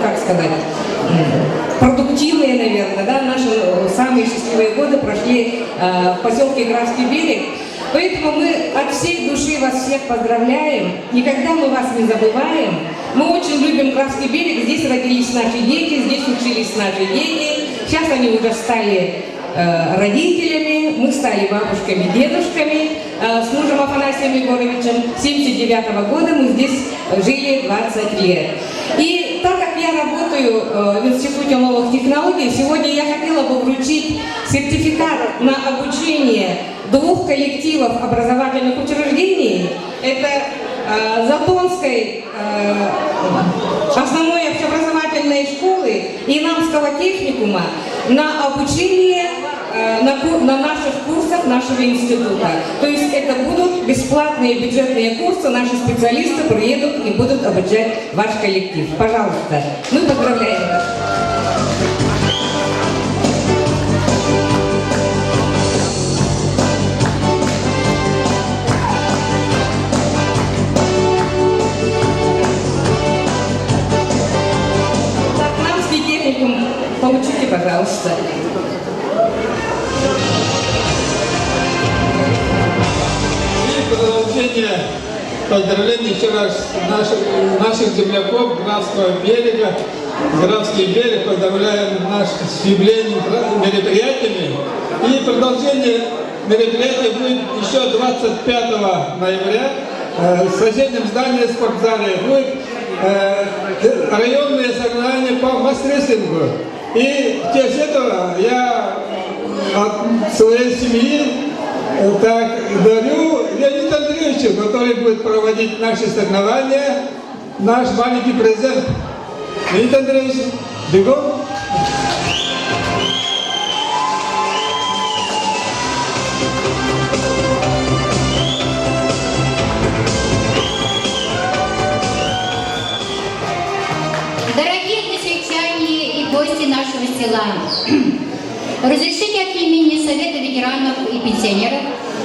как сказать, продуктивные, наверное, да, наши самые счастливые годы прошли в поселке Графский берег. Поэтому мы от всей души вас всех поздравляем. Никогда мы вас не забываем. Мы очень любим Графский берег. Здесь родились наши дети, здесь учились наши дети. Сейчас они уже стали родителями, мы стали бабушками, дедушками. С мужем Афанасием Егоровичем 1979 года мы здесь жили 20 лет. И так как я работаю в Институте новых технологий, сегодня я хотела бы вручить сертификат на обучение 2 коллективов образовательных учреждений. Это Затонской основной общеобразовательной школы и Инамского техникума на обучение на наших курсах нашего института. То есть это будут бесплатные бюджетные курсы, наши специалисты приедут и будут обучать ваш коллектив. Пожалуйста, мы поздравляем вас. Инамский техникум, получите, пожалуйста. Продолжение поздравлений еще раз наших земляков Графского берега. Графский берег поздравляем наш с юбилейным мероприятиями. И продолжение мероприятия будет еще 25 ноября. В соседнем здании спортзале будет районные соревнования по мастерингу. И в честь этого я от своей семьи дарю Леониду Андреевичу, который будет проводить наши соревнования, наш маленький презент. Леонид Андреевич, бегом! Дорогие односельчане и гости нашего села, разрешите от имени Совета ветеранов и пенсионеров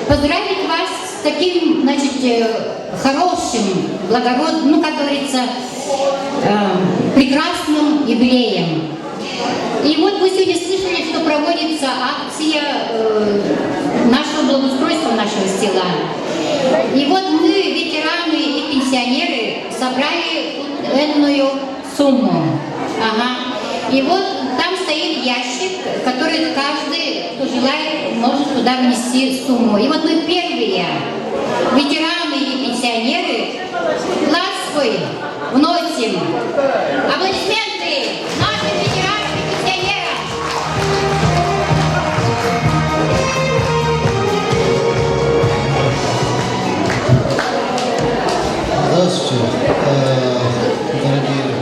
поздравить вас с таким, значит, хорошим, благородным, ну, как говорится, прекрасным юбилеем. И вот вы сегодня слышали, что проводится акция нашего благоустройства нашего села. И вот мы, ветераны и пенсионеры, собрали энную сумму. Ага. И вот там стоит ящик, который каждый, кто желает, может туда внести сумму. И вот мы первые, ветераны и пенсионеры, вклад свой вносим. Аплодисменты нашим ветеранам и пенсионерам! Здравствуйте, дорогие.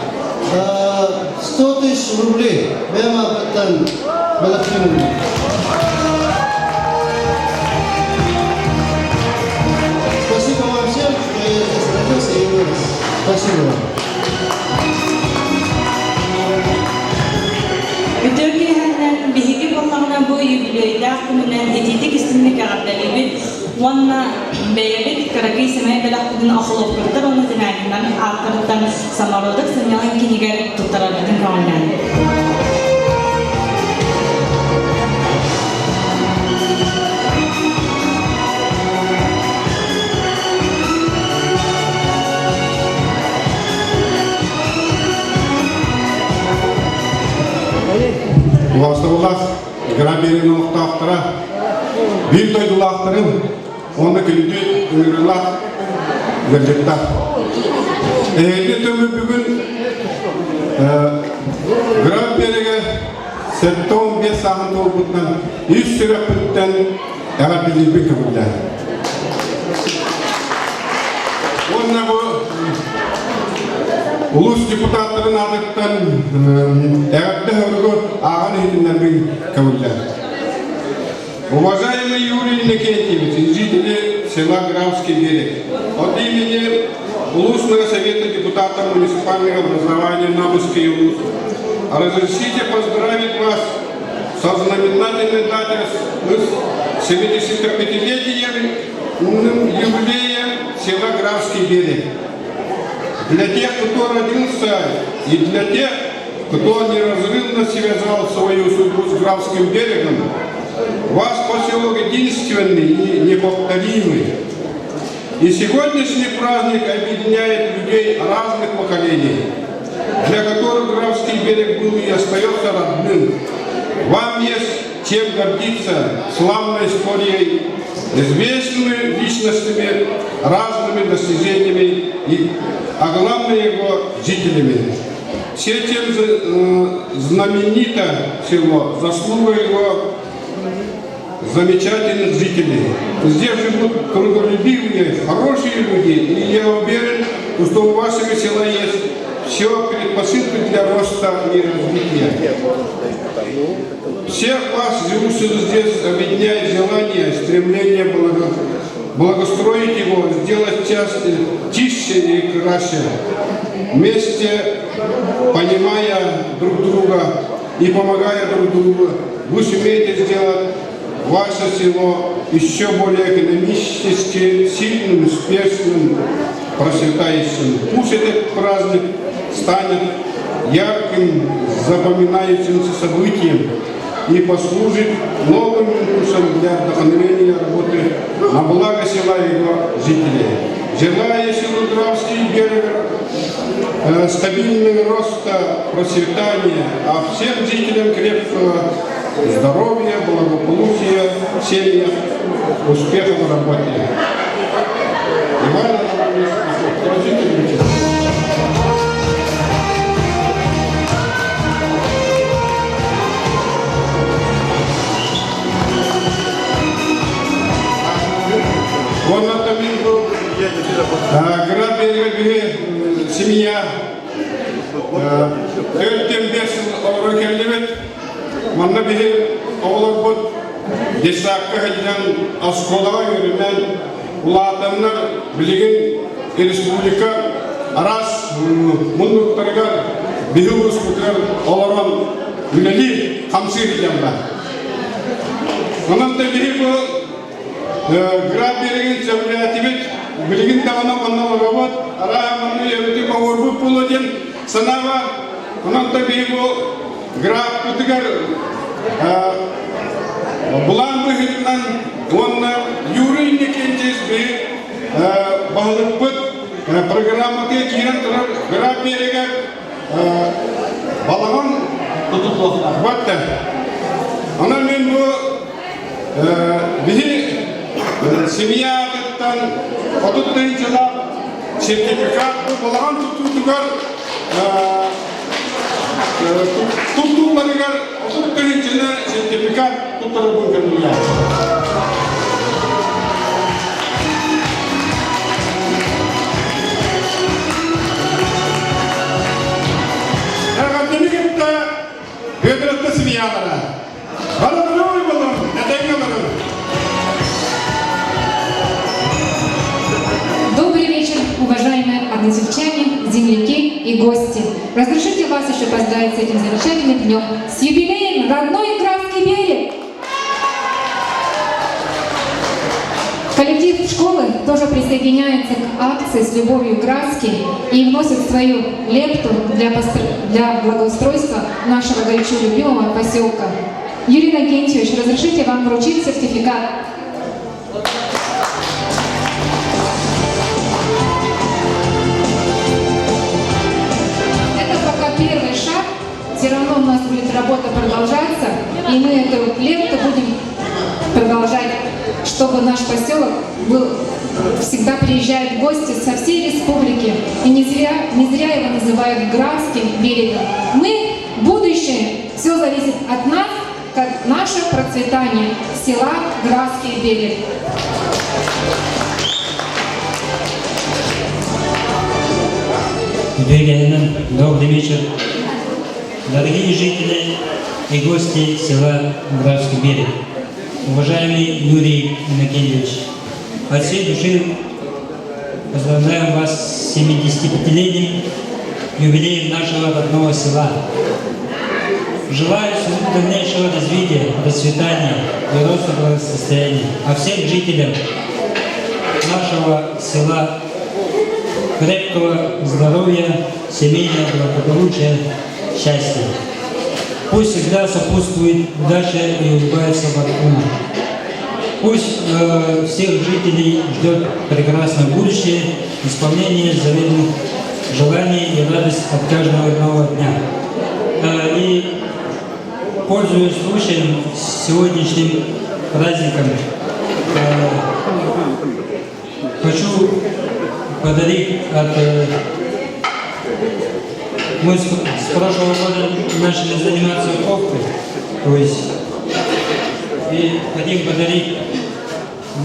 100 тысяч рублей. Прямо там Балахимовна. Спасибо вам всем, что я здесь родился и вырос. Спасибо вам. Ötürkühenden bihigi bollağına bu yübülüydü aklımından edidik istinlik ağabdalibid Wanna beyabit karagi semay belakudun akılop kurtar onu zinayından ağabdalibdan samarodak sanyalan kinigar tutarabidin kawanan. Уастығылақ, граберін ұлықтақтыра, бір тойдылақтырын, оны күнді үңірілақ гүлдеттақ. Әйді төмі бүгін граберігі 7-15 сағын толбұтынан 100 сүрек бүттен әға білдербі көмілді. Онына бұл улус депутаттарын адыктан эгатты хөргө аган хилиннербин кабылда. Уважаемый Юрий Никентьевич, жители села Графский берег, от имени Улусного совета депутатов муниципального образования Набузский улус, разрешите поздравить вас со знаменательной датой с 75-летием юбилея села Графский берег. Для тех, кто родился, и для тех, кто неразрывно связал свою судьбу с Графским берегом, ваш поселок единственный и неповторимый. И сегодняшний праздник объединяет людей разных поколений, для которых Графский берег был и остается родным. Вам есть чем гордиться славной историей, известными личностями, разными достижениями, а главное его жителями. Все тем знаменито село, заслуга его замечательных жителей. Здесь живут трудолюбивые, хорошие люди, и я уверен, что у вашего села есть все предпосылки для роста и развития. Всех вас, живущих здесь, объединяет желание, стремление благоустроить его, сделать чище и краше. Вместе, понимая друг друга и помогая друг другу, вы сумеете сделать ваше село еще более экономически сильным, успешным, процветающим. Пусть этот праздник станет ярким, запоминающимся событием и послужит новым импульсом для вдохновения работы на благо села и его жителей. Желаю селу Графский берег стабильного роста, процветания, а всем жителям крепкого здоровья, благополучия в семьях, успеха в работе. Вот на Таминку, град берега семья, Öltem Bersin Avro Kerlevet, Manna Bihi Avlakbut, Desakka Hadidan Askola yürümen Ulatanlar Bilgin Respublika Aras Munduktargar Bihi Uskukar Olaran Üleli Hamsir Jamla. Ondan da Bihi bu Grad Bergin Cemliyatibet Bilgin Dağına Manna Olabat Ara Manna Yevdi Mavurbu Pulodin Sanava Ondan da Bihi bu Grad Putigar Bulan Bihitnan Onna Юрий Никентьевич Bihi Bahlıkbıt Programı diye giren Grad Berg'e Balağın tutukluqlar battı. Ona men bu Bihi Semiyattan Otutlayıcılar sertifikat bu Balağın tutukluqlar tuttuqlarıgar Otutlayıcılar sertifikat tutturup gönderdiler. Добрый вечер, уважаемые односельчане, земляки и гости. Разрешите вас еще поздравить с этим замечательным днем, с юбилеем родной Графский берег. Коллектив школы тоже присоединяется к акции «С любовью к Графски» и вносит свою лепту для благоустройства нашего горячо любимого поселка. Юрий Никентьевич, разрешите вам вручить сертификат. Это пока первый шаг, все равно у нас будет работа продолжаться, и мы эту лепту будем продолжать, чтобы наш поселок всегда приезжают гости со всей республики. И не зря его называют Графским берегом. Мы, будущее, все зависит от нас, как наше процветание села Графский берег. Сбеганиным. Добрый вечер. Дорогие жители и гости села Графский берег. Уважаемый Юрий Иннокентьевич, от всей души поздравляем вас с 75-летним юбилеем нашего родного села. Желаю дальнейшего развития, процветания и роста благосостояния. А всем жителям нашего села крепкого здоровья, семейного благополучия, счастья. Пусть всегда сопутствует удача и улыбается фортуна. Пусть всех жителей ждет прекрасное будущее, исполнение заветных желаний и радость от каждого нового дня. И пользуясь случаем сегодняшним праздником, хочу подарить мы с прошлого года начали заниматься ковкой, то есть и хотим подарить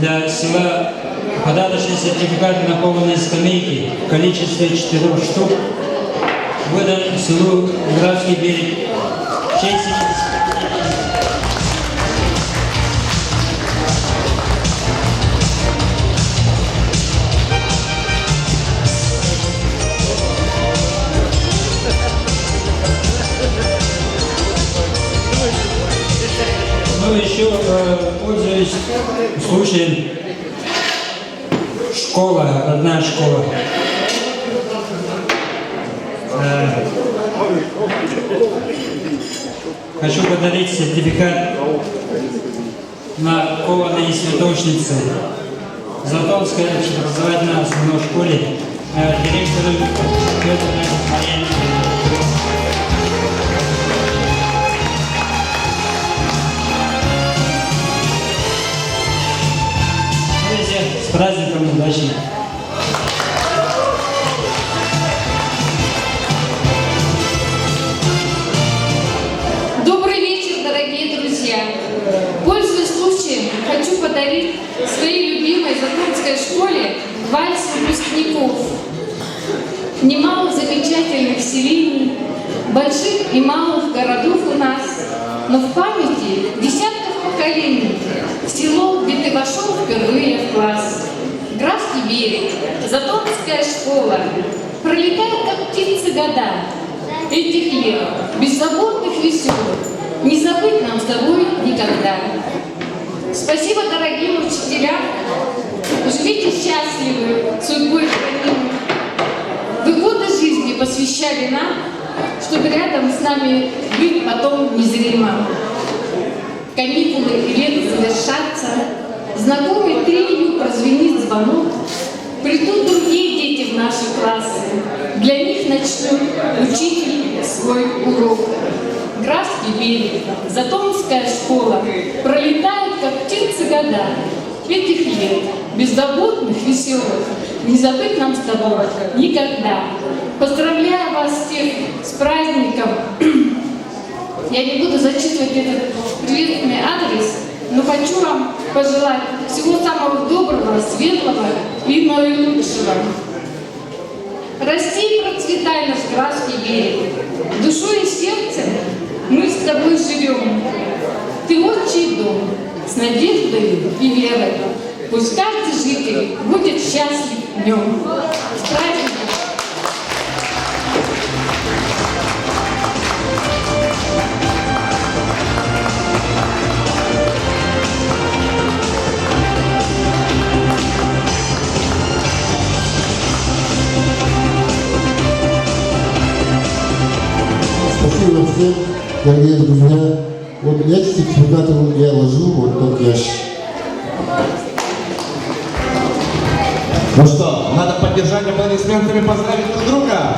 для села подарочный сертификат на кованые скамейки в количестве 4 штук, выдан селу Графский берег в честь. Ну, еще, пользуясь случаем, школа, родная школа. Хочу подарить сертификат на кованые цветочницы Затонской общеобразовательной основной школе директору Петру Марьяне. С праздником, удачи! Добрый вечер, дорогие друзья! Пользуясь случаем, хочу подарить своей любимой Затонской школе вальс выпускников. Немало замечательных селений, больших и малых городов у нас, но в памяти десятков поколений село, где ты вошел впервые в класс. Графский берег, Затонская школа, пролетают как птицы года. Этих лет, беззаботных, веселых, не забыть нам с тобой никогда. Спасибо дорогим учителям, живите счастливы, судьбой хранимы. Вы годы жизни посвящали нам, чтобы рядом с нами быть потом незримо. Каникулы и лето завершатся, знакомый тренью прозвенит звонок, придут другие дети в наши классы, для них начнет учитель свой урок. Графский берег, Затонская школа, пролетают как птицы года. Этих лет, беззаботных, веселых, не забыть нам с тобой никогда. Поздравляю вас всех с праздником. Я не буду зачитывать этот приветственный адрес, но хочу вам пожелать всего самого доброго, светлого и наилучшего. Расти и процветай наш Графский берег. Душой и сердцем мы с тобой живем. Ты отчий дом с надеждой и верой. Пусть каждый житель будет счастлив в нем. С праздником! Спасибо всем, дорогие друзья. Вот эти сертификаты я ложу вот в тот ящик. Ну что, надо поддержать аплодисментами поздравить друг друга.